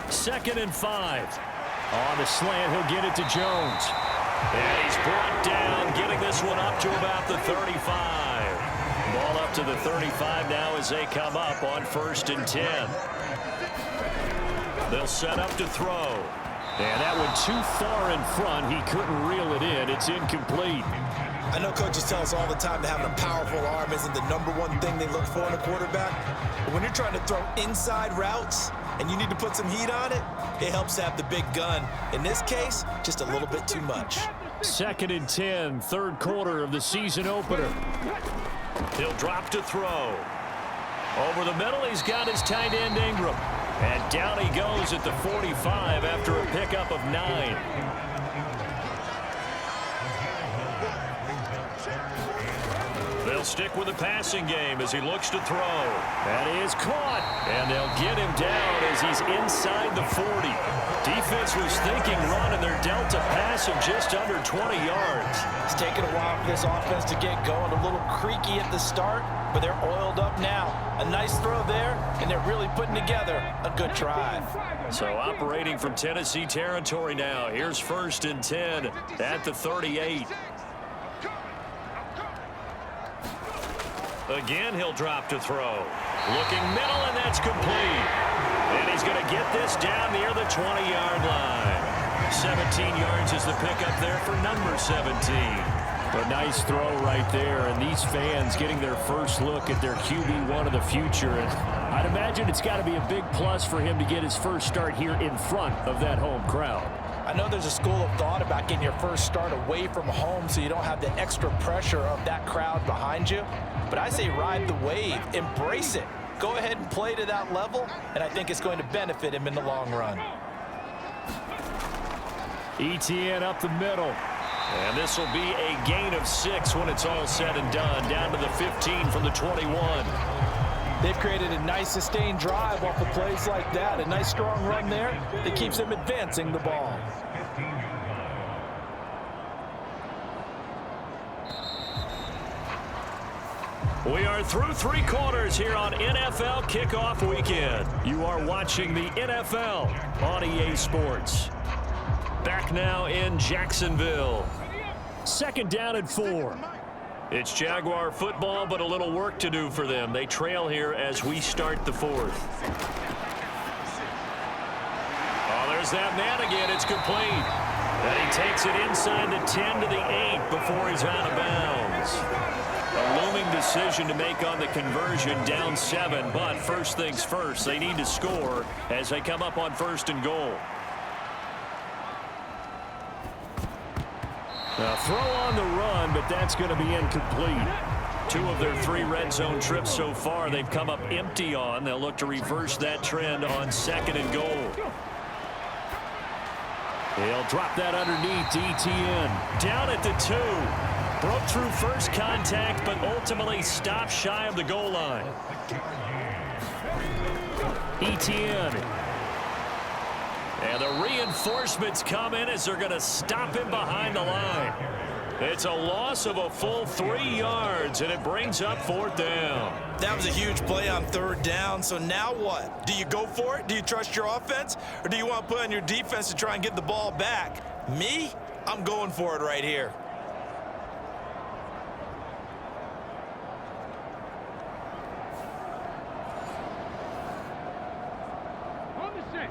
Second and 5. On the slant, he'll get it to Jones. And he's brought down, getting this one up to about the 35. Ball up to the 35 now as they come up on 1st and 10. They'll set up to throw. And that one too far in front. He couldn't reel it in. It's incomplete. I know coaches tell us all the time that having a powerful arm isn't the #1 thing they look for in a quarterback. But when you're trying to throw inside routes and you need to put some heat on it, it helps have the big gun. In this case, just a little bit too much. 2nd and 10, 3rd quarter of the season opener. He'll drop to throw. Over the middle, he's got his tight end Ingram. And down he goes at the 45 after a pickup of 9. They'll stick with the passing game as he looks to throw. That is caught. And they'll get him down as he's inside the 40. Defense was thinking run, and they're dealt a pass of just under 20 yards. It's taken a while for this offense to get going. A little creaky at the start, but they're oiled up now. A nice throw there, and they're really putting together a good drive. So operating from Tennessee territory now. Here's 1st and 10 at the 38. Again, he'll drop to throw. Looking middle, and that's complete. And he's going to get this down near the 20-yard line. 17 yards is the pickup there for number 17. A nice throw right there, and these fans getting their first look at their QB1 of the future. And I'd imagine it's got to be a big plus for him to get his first start here in front of that home crowd. I know there's a school of thought about getting your first start away from home so you don't have the extra pressure of that crowd behind you. But I say ride the wave, embrace it. Go ahead and play to that level, and I think it's going to benefit him in the long run. ETN up the middle. And this will be a gain of 6 when it's all said and done. Down to the 15 from the 21. They've created a nice sustained drive off of plays like that. A nice strong run there that keeps them advancing the ball. We are through 3 quarters here on NFL Kickoff Weekend. You are watching the NFL on EA Sports. Back now in Jacksonville. 2nd down and 4. It's Jaguar football, but a little work to do for them. They trail here as we start the 4th. Oh, there's that man again. It's complete. And he takes it inside the 10 to the 8 before he's out of bounds. A looming decision to make on the conversion, down 7. But first things first, they need to score as they come up on 1st and goal. A throw on the run, but that's going to be incomplete. 2 of their 3 red zone trips so far they've come up empty on. They'll look to reverse that trend on 2nd and goal. He'll drop that underneath to ETN. Down at the 2. Broke through first contact, but ultimately stopped shy of the goal line. ETN. And the reinforcements come in as they're going to stop him behind the line. It's a loss of a full 3 yards, and it brings up 4th down. That was a huge play on 3rd down, so now what? Do you go for it? Do you trust your offense? Or do you want to put on your defense to try and get the ball back? Me? I'm going for it right here.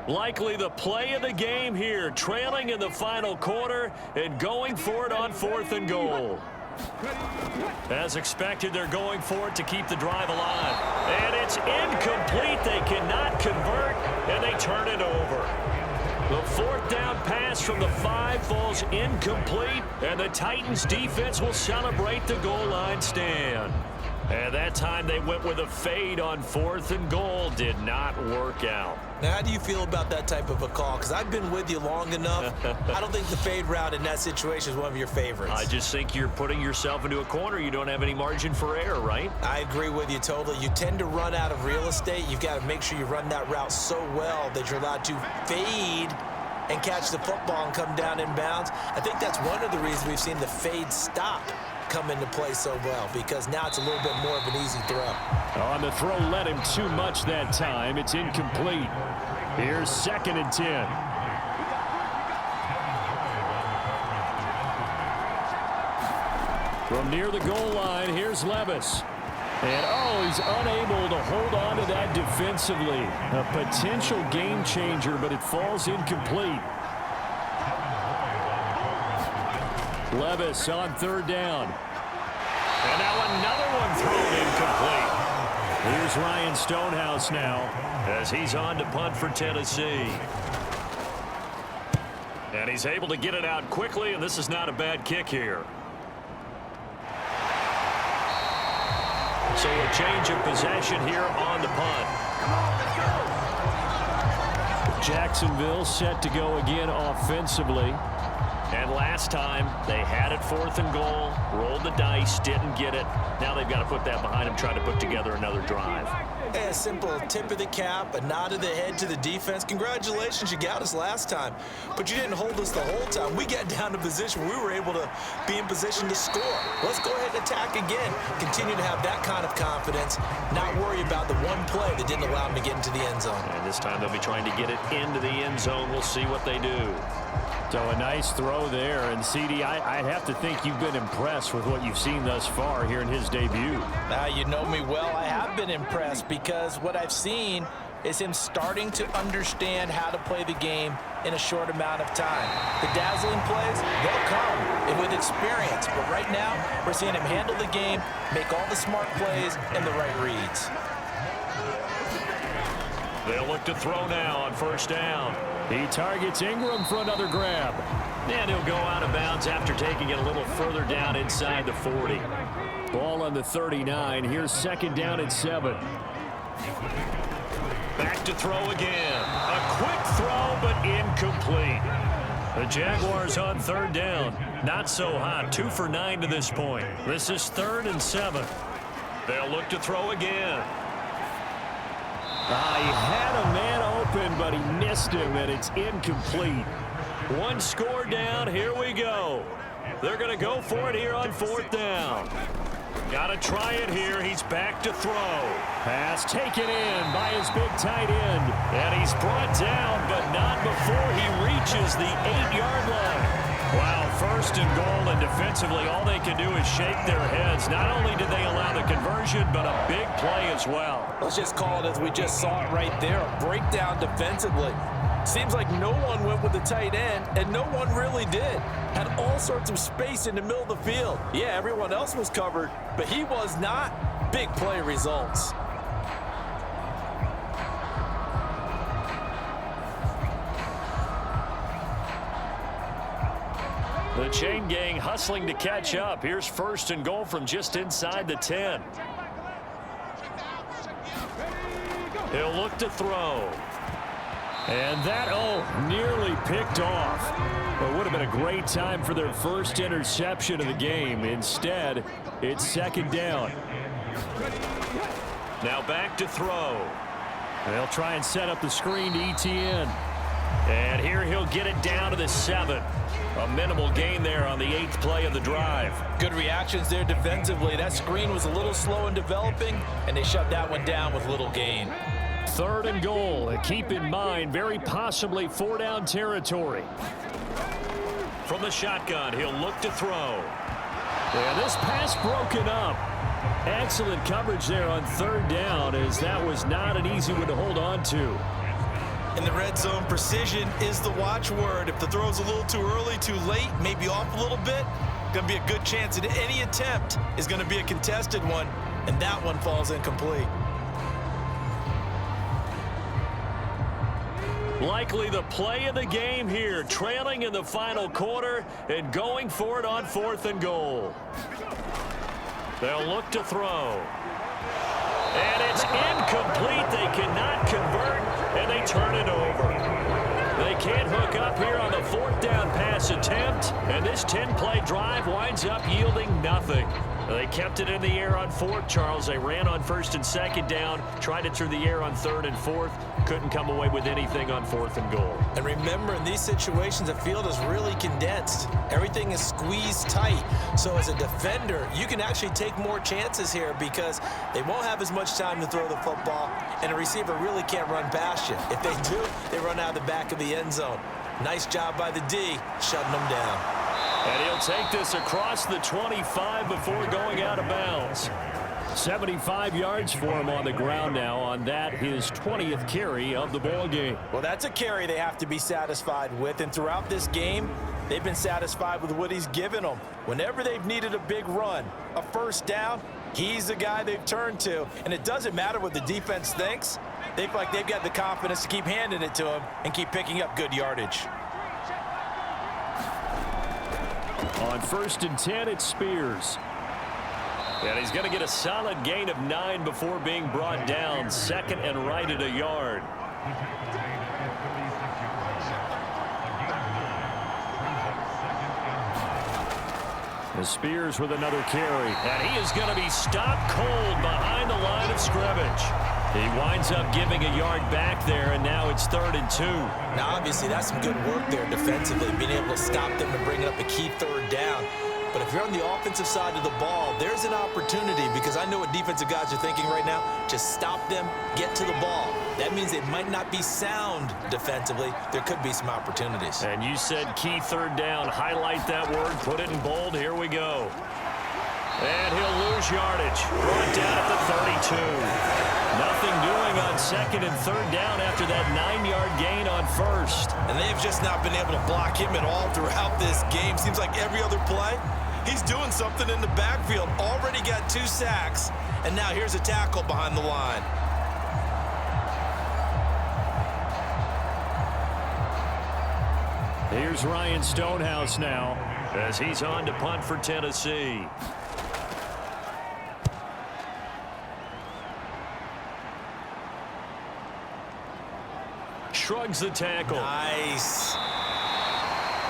Likely the play of the game here, trailing in the final quarter and going for it on 4th and goal. As expected, they're going for it to keep the drive alive. And it's incomplete. They cannot convert, and they turn it over. The 4th down pass from the 5 falls incomplete, and the Titans defense will celebrate the goal line stand. And that time they went with a fade on 4th and goal. Did not work out. Now, how do you feel about that type of a call? Because I've been with you long enough. I don't think the fade route in that situation is one of your favorites. I just think you're putting yourself into a corner. You don't have any margin for error, right? I agree with you totally. You tend to run out of real estate. You've got to make sure you run that route so well that you're allowed to fade and catch the football and come down inbounds. I think that's one of the reasons we've seen the fade stop come into play so well, because now it's a little bit more of an easy throw. On the throw, led him too much that time. It's incomplete. Here's 2nd and 10. From near the goal line, here's Levis. And, he's unable to hold on to that defensively. A potential game changer, but it falls incomplete. Levis on 3rd down. And now another one thrown incomplete. Here's Ryan Stonehouse now as he's on to punt for Tennessee. And he's able to get it out quickly, and this is not a bad kick here. So a change of possession here on the punt. Jacksonville set to go again offensively. And last time, they had it 4th and goal, rolled the dice, didn't get it. Now they've got to put that behind them, try to put together another drive. Hey, a simple tip of the cap, a nod of the head to the defense. Congratulations, you got us last time. But you didn't hold us the whole time. We got down to position where we were able to be in position to score. Let's go ahead and attack again. Continue to have that kind of confidence, not worry about the one play that didn't allow them to get into the end zone. And this time they'll be trying to get it into the end zone. We'll see what they do. So a nice throw there, and CD, I have to think you've been impressed with what you've seen thus far here in his debut. Now, you know me well. I have been impressed because what I've seen is him starting to understand how to play the game in a short amount of time. The dazzling plays, they'll come and with experience, but right now we're seeing him handle the game, make all the smart plays and the right reads. They'll look to throw now on 1st down. He targets Ingram for another grab. And he'll go out of bounds after taking it a little further down inside the 40. Ball on the 39. Here's 2nd down and 7. Back to throw again. A quick throw, but incomplete. The Jaguars on 3rd down. Not so hot. 2 for 9 to this point. This is 3rd and 7. They'll look to throw again. He had a man open, but he missed him, and it's incomplete. 1 score down. Here we go. They're going to go for it here on 4th down. Got to try it here. He's back to throw. Pass taken in by his big tight end. And he's brought down, but not before he reaches the 8-yard line. Wow, 1st and goal, and defensively all they can do is shake their heads. Not only did they allow the conversion, but a big play as well. Let's just call it as we just saw it right there, a breakdown defensively. Seems like no one went with the tight end, and no one really did. Had all sorts of space in the middle of the field. Yeah, everyone else was covered, but he was not. Big play results. The chain gang hustling to catch up. Here's 1st and goal from just inside the 10. He'll look to throw. And that, nearly picked off. Well, it would have been a great time for their first interception of the game. Instead, it's 2nd down. Now back to throw. They'll try and set up the screen to ETN. And here he'll get it down to the 7. A minimal gain there on the 8th play of the drive. Good reactions there defensively. That screen was a little slow in developing, and they shut that one down with little gain. 3rd and goal. And keep in mind, very possibly 4-down territory. From the shotgun, he'll look to throw. And this pass broken up. Excellent coverage there on 3rd down, as that was not an easy one to hold on to. In the red zone, precision is the watchword. If the throw's a little too early, too late, maybe off a little bit, going to be a good chance that any attempt is going to be a contested one, and that one falls incomplete. Likely the play of the game here, trailing in the final quarter and going for it on 4th and goal. They'll look to throw. And it's incomplete. They cannot convert, and they turn it over. They can't hook up here on the 4th down pass attempt, and this 10-play drive winds up yielding nothing. They kept it in the air on 4th, Charles. They ran on 1st and 2nd down, tried it through the air on 3rd and 4th, couldn't come away with anything on 4th and goal. And remember, in these situations, the field is really condensed. Everything is squeezed tight. So as a defender, you can actually take more chances here because they won't have as much time to throw the football, and a receiver really can't run past you. If they do, they run out of the back of the end zone. Nice job by the D, shutting them down. And he'll take this across the 25 before going out of bounds. 75 yards for him on the ground now on that, his 20th carry of the ball game. Well, that's a carry they have to be satisfied with, and throughout this game, they've been satisfied with what he's given them. Whenever they've needed a big run, a 1st down, he's the guy they've turned to, and it doesn't matter what the defense thinks. They feel like they've got the confidence to keep handing it to him and keep picking up good yardage. On 1st and 10, it's Spears. And he's going to get a solid gain of 9 before being brought down. 2nd and right at a yard. And Spears with another carry. And he is going to be stopped cold behind the line of scrimmage. He winds up giving a yard back there, and now it's 3rd and 2. Now, obviously, that's some good work there defensively, being able to stop them and bring up a key 3rd down. But if you're on the offensive side of the ball, there's an opportunity, because I know what defensive guys are thinking right now. Just stop them, get to the ball. That means they might not be sound defensively. There could be some opportunities. And you said key 3rd down. Highlight that word, put it in bold. Here we go. And he'll lose yardage. Brought down at the 32. Nothing doing on 2nd and 3rd down after that 9-yard gain on 1st. And they've just not been able to block him at all throughout this game. Seems like every other play, he's doing something in the backfield. Already got 2 sacks, and now here's a tackle behind the line. Here's Ryan Stonehouse now as he's on to punt for Tennessee. Shrugs the tackle. Nice.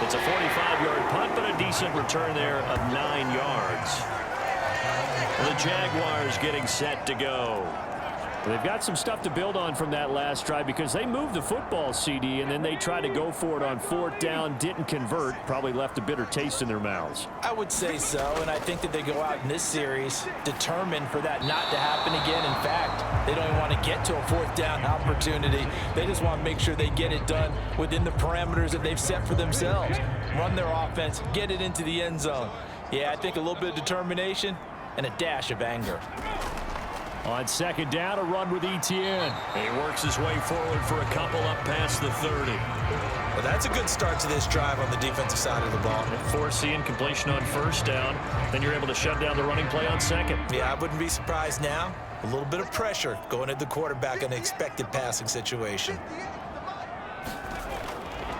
It's a 45-yard punt, but a decent return there of 9 yards. The Jaguars getting set to go. They've got some stuff to build on from that last drive because they moved the football, CD, and then they tried to go for it on 4th down, didn't convert, probably left a bitter taste in their mouths. I would say so, and I think that they go out in this series determined for that not to happen again. In fact, they don't even want to get to a 4th down opportunity. They just want to make sure they get it done within the parameters that they've set for themselves. Run their offense, get it into the end zone. Yeah, I think a little bit of determination and a dash of anger. On second down, a run with Etienne. He works his way forward for a couple up past the 30. Well, that's a good start to this drive on the defensive side of the ball. Force the incompletion on first down. Then you're able to shut down the running play on second. Yeah, I wouldn't be surprised now. A little bit of pressure going at the quarterback in an expected passing situation.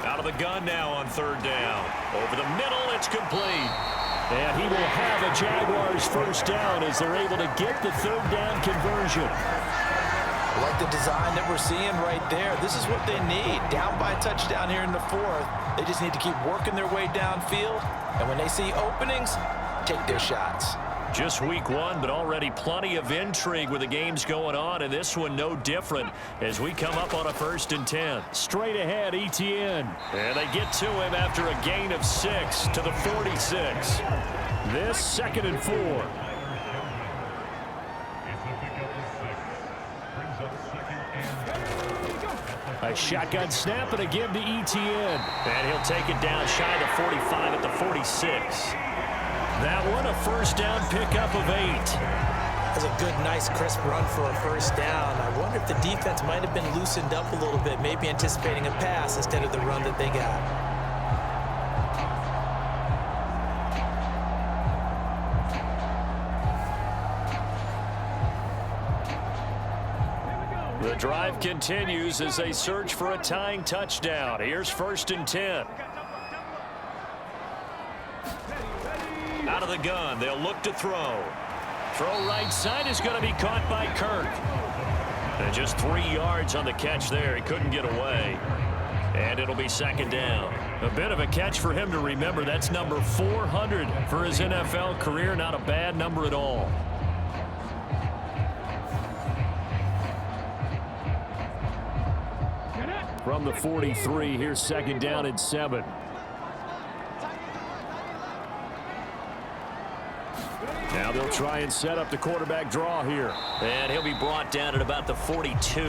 Out of the gun now on third down. Over the middle, it's complete. And he will have a Jaguars first down as they're able to get the third down conversion. I like the design that we're seeing right there. This is what they need. Down by a touchdown here in the fourth. They just need to keep working their way downfield. And when they see openings, take their shots. Just week one, but already plenty of intrigue with the games going on, and this one no different as we come up on a 1st and 10. Straight ahead, Etienne. And they get to him after a gain of 6 to the 46. This 2nd and 4. A shotgun snap and a give to Etienne. And he'll take it down shy of the 45 at the 46. That one, a first down pickup of 8. That's a good, nice, crisp run for a first down. I wonder if the defense might have been loosened up a little bit, maybe anticipating a pass instead of the run that they got. The drive continues as they search for a tying touchdown. Here's 1st and 10. Out of the gun, they'll look to throw. Throw right side is going to be caught by Kirk. And just 3 yards on the catch there. He couldn't get away. And it'll be 2nd down. A bit of a catch for him to remember. That's number 400 for his NFL career. Not a bad number at all. From the 43, here's 2nd down and 7. Now they'll try and set up the quarterback draw here. And he'll be brought down at about the 42.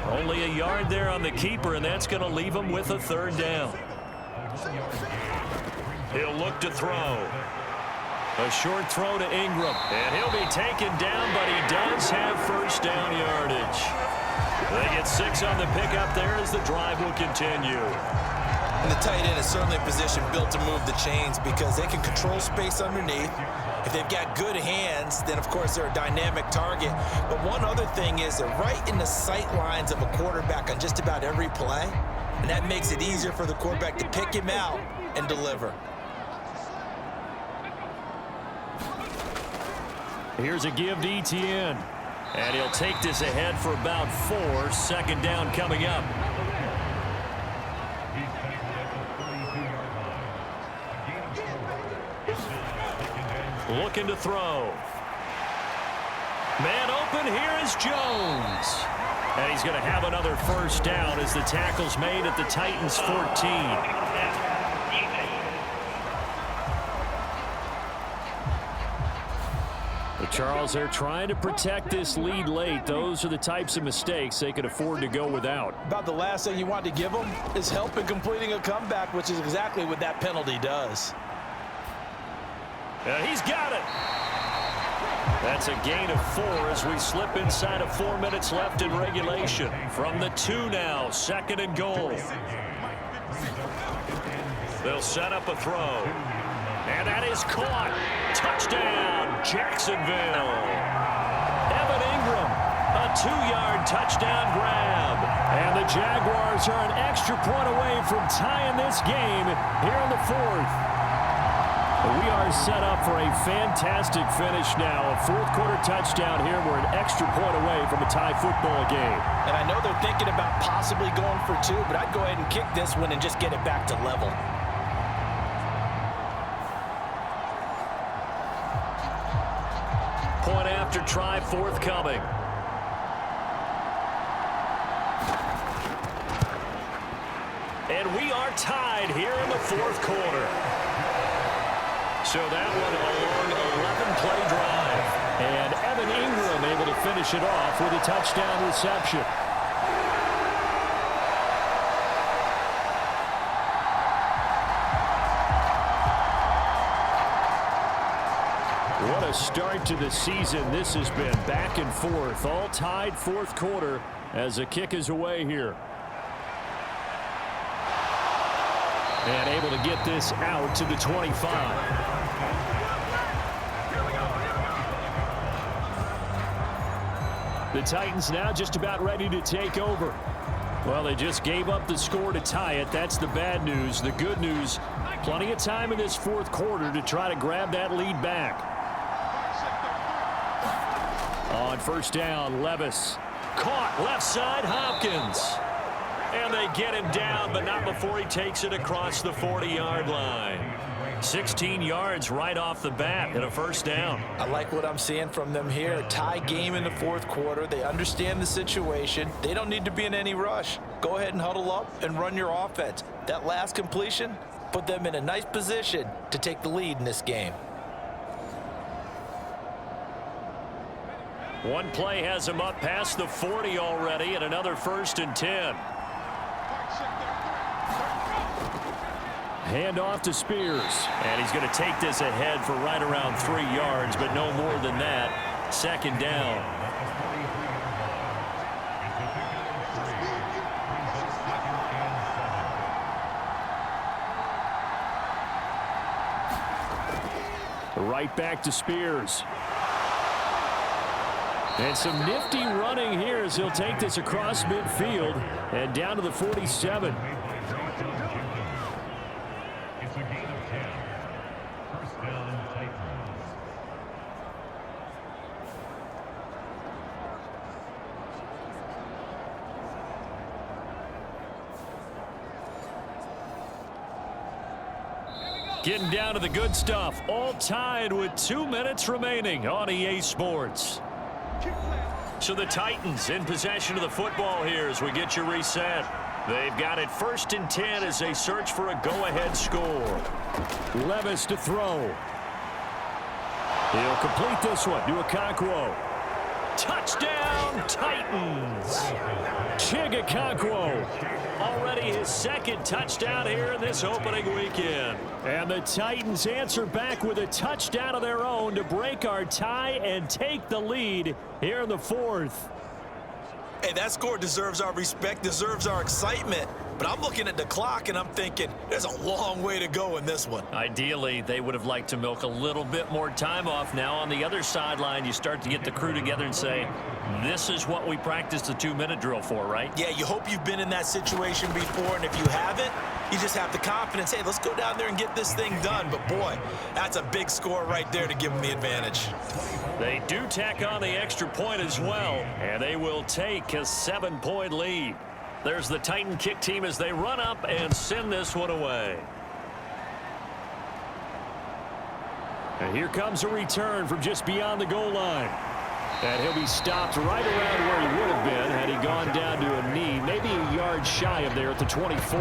Only a yard there on the keeper, and that's going to leave him with a 3rd down. He'll look to throw. A short throw to Ingram. And he'll be taken down, but he does have first down yardage. They get 6 on the pickup there as the drive will continue. And the tight end is certainly a position built to move the chains because they can control space underneath. If they've got good hands, then of course they're a dynamic target. But one other thing is they're right in the sight lines of a quarterback on just about every play. And that makes it easier for the quarterback to pick him out and deliver. Here's a give to Etienne. And he'll take this ahead for about 4. 2nd down coming up. Looking to throw. Man open, here is Jones. And he's going to have another first down as the tackle's made at the Titans' 14. Charles, they're trying to protect this lead late. Those are the types of mistakes they could afford to go without. About the last thing you want to give them is help in completing a comeback, which is exactly what that penalty does. He's got it. That's a gain of 4 as we slip inside of 4 minutes left in regulation. From the 2 now, 2nd and goal. They'll set up a throw. And that is caught. Touchdown, Jacksonville. Evan Ingram, a 2-yard touchdown grab. And the Jaguars are an extra point away from tying this game here in the 4th. We are set up for a fantastic finish now. A 4th quarter touchdown here. We're an extra point away from a tie football game. And I know they're thinking about possibly going for 2, but I'd go ahead and kick this one and just get it back to level. Point after try forthcoming. And we are tied here in the 4th quarter. So that one a long 11-play drive. And Evan Ingram able to finish it off with a touchdown reception. What a start to the season, this has been back and forth, all tied fourth quarter as the kick is away here. And able to get this out to the 25. The Titans now just about ready to take over. Well, they just gave up the score to tie it. That's the bad news. The good news, plenty of time in this fourth quarter to try to grab that lead back. On first down, Levis. Caught left side, Hopkins. And they get him down, but not before he takes it across the 40-yard line. 16 yards right off the bat and a first down. I like what I'm seeing from them here. A tie game in the fourth quarter. They understand the situation. They don't need to be in any rush. Go ahead and huddle up and run your offense. That last completion put them in a nice position to take the lead in this game. One play has him up past the 40 already, and another 1st and 10. Hand off to Spears. And he's going to take this ahead for right around 3 yards, but no more than that. 2nd down. Right back to Spears. And some nifty running here as he'll take this across midfield and down to the 47. It's a gain of 10. First down, Titans. Getting down to the good stuff. All tied with 2 minutes remaining on EA Sports. So the Titans in possession of the football here as we get you reset. They've got it 1st and 10 as they search for a go-ahead score. Levis to throw. He'll complete this one to Okonkwo. Touchdown, Titans. Okonkwo. Already his 2nd touchdown here in this opening weekend. And the Titans answer back with a touchdown of their own to break our tie and take the lead here in the 4th. Hey, that score deserves our respect, deserves our excitement. But I'm looking at the clock and I'm thinking there's a long way to go in this one. Ideally, they would have liked to milk a little bit more time off. Now on the other sideline, you start to get the crew together and say, this is what we practiced the 2-minute drill for, right? Yeah, you hope you've been in that situation before, and if you haven't, you just have the confidence, hey, let's go down there and get this thing done. But boy, that's a big score right there to give them the advantage. They do tack on the extra point as well, and they will take a 7-point lead. There's the Titan kick team as they run up and send this one away. And here comes a return from just beyond the goal line. And he'll be stopped right around where he would have been had he gone down to a knee, maybe a yard shy of there at the 24.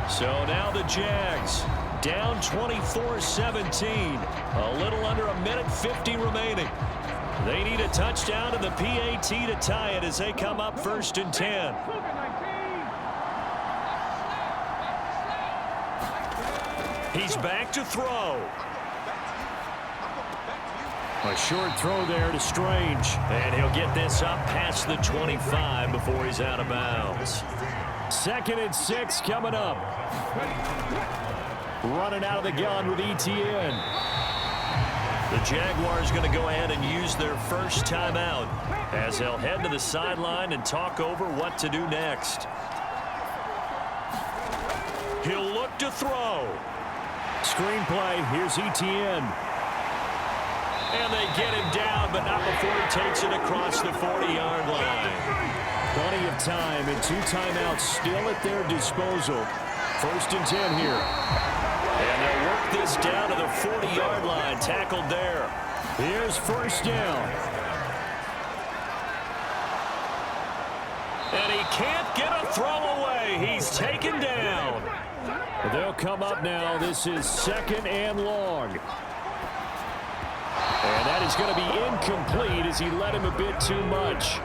So now the Jags down 24-17. A little under a minute 50 remaining. They need a touchdown and the PAT to tie it as they come up 1st and 10. He's back to throw. A short throw there to Strange. And he'll get this up past the 25 before he's out of bounds. 2nd and 6 coming up. Running out of the gun with ETN. The Jaguars going to go ahead and use their first timeout as they'll head to the sideline and talk over what to do next. He'll look to throw. Screenplay, here's ETN. And they get him down, but not before he takes it across the 40-yard line. Plenty of time and 2 timeouts still at their disposal. 1st and 10 here. And they'll work this down to the 40-yard line, tackled there. Here's 1st down. And he can't get a throw away. He's taken down. They'll come up now. This is 2nd and long. And that is going to be incomplete as he led him a bit too much.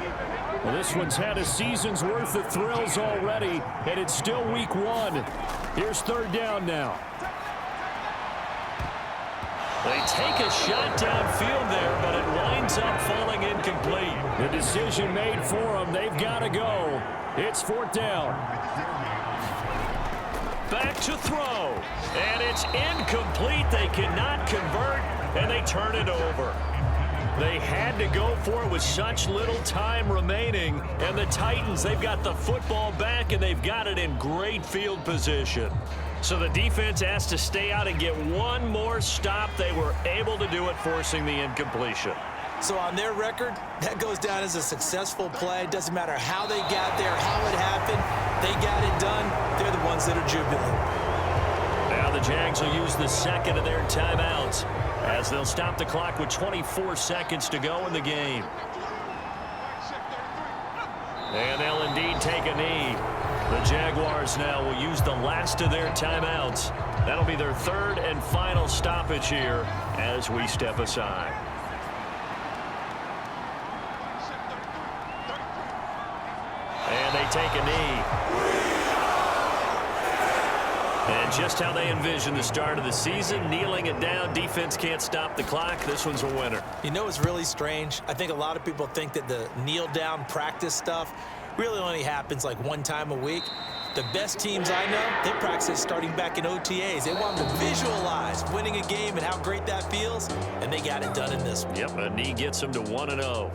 Well, this one's had a season's worth of thrills already, and it's still week 1. Here's 3rd down now. They take a shot downfield there, but it winds up falling incomplete. The decision made for them. They've got to go. It's 4th down. Back to throw. And it's incomplete. They cannot convert, and they turn it over. They had to go for it with such little time remaining. And the Titans, they've got the football back, and they've got it in great field position. So the defense has to stay out and get one more stop. They were able to do it, forcing the incompletion. So on their record, that goes down as a successful play. It doesn't matter how they got there, how it happened. They got it done. They're the ones that are jubilant. Now the Jags will use the second of their timeouts as they'll stop the clock with 24 seconds to go in the game. And they'll indeed take a knee. The Jaguars now will use the last of their timeouts. That'll be their 3rd and final stoppage here as we step aside. And they take a knee. And just how they envision the start of the season, kneeling it down, defense can't stop the clock. This one's a winner. You know, it's really strange. I think a lot of people think that the kneel-down practice stuff really only happens like one time a week. The best teams I know, they practice starting back in OTAs. They want to visualize winning a game and how great that feels, and they got it done in this one. Yep, a knee gets them to 1-0.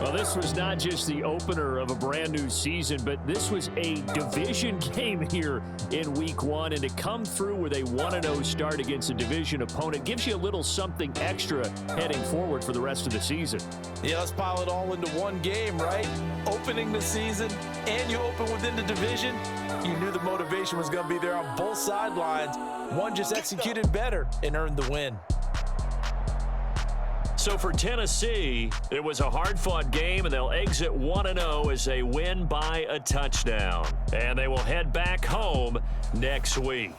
Well, this was not just the opener of a brand new season, but this was a division game here in week 1. And to come through with a 1-0 start against a division opponent gives you a little something extra heading forward for the rest of the season. Yeah, let's pile it all into one game, right? Opening the season, and you open within the division. You knew the motivation was going to be there on both sidelines. One just executed better and earned the win. So for Tennessee, it was a hard-fought game, and they'll exit 1-0 as they win by a touchdown. And they will head back home next week.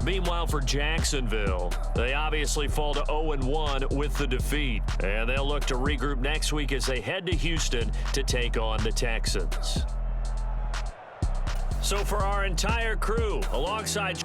Meanwhile, for Jacksonville, they obviously fall to 0-1 with the defeat. And they'll look to regroup next week as they head to Houston to take on the Texans. So for our entire crew, alongside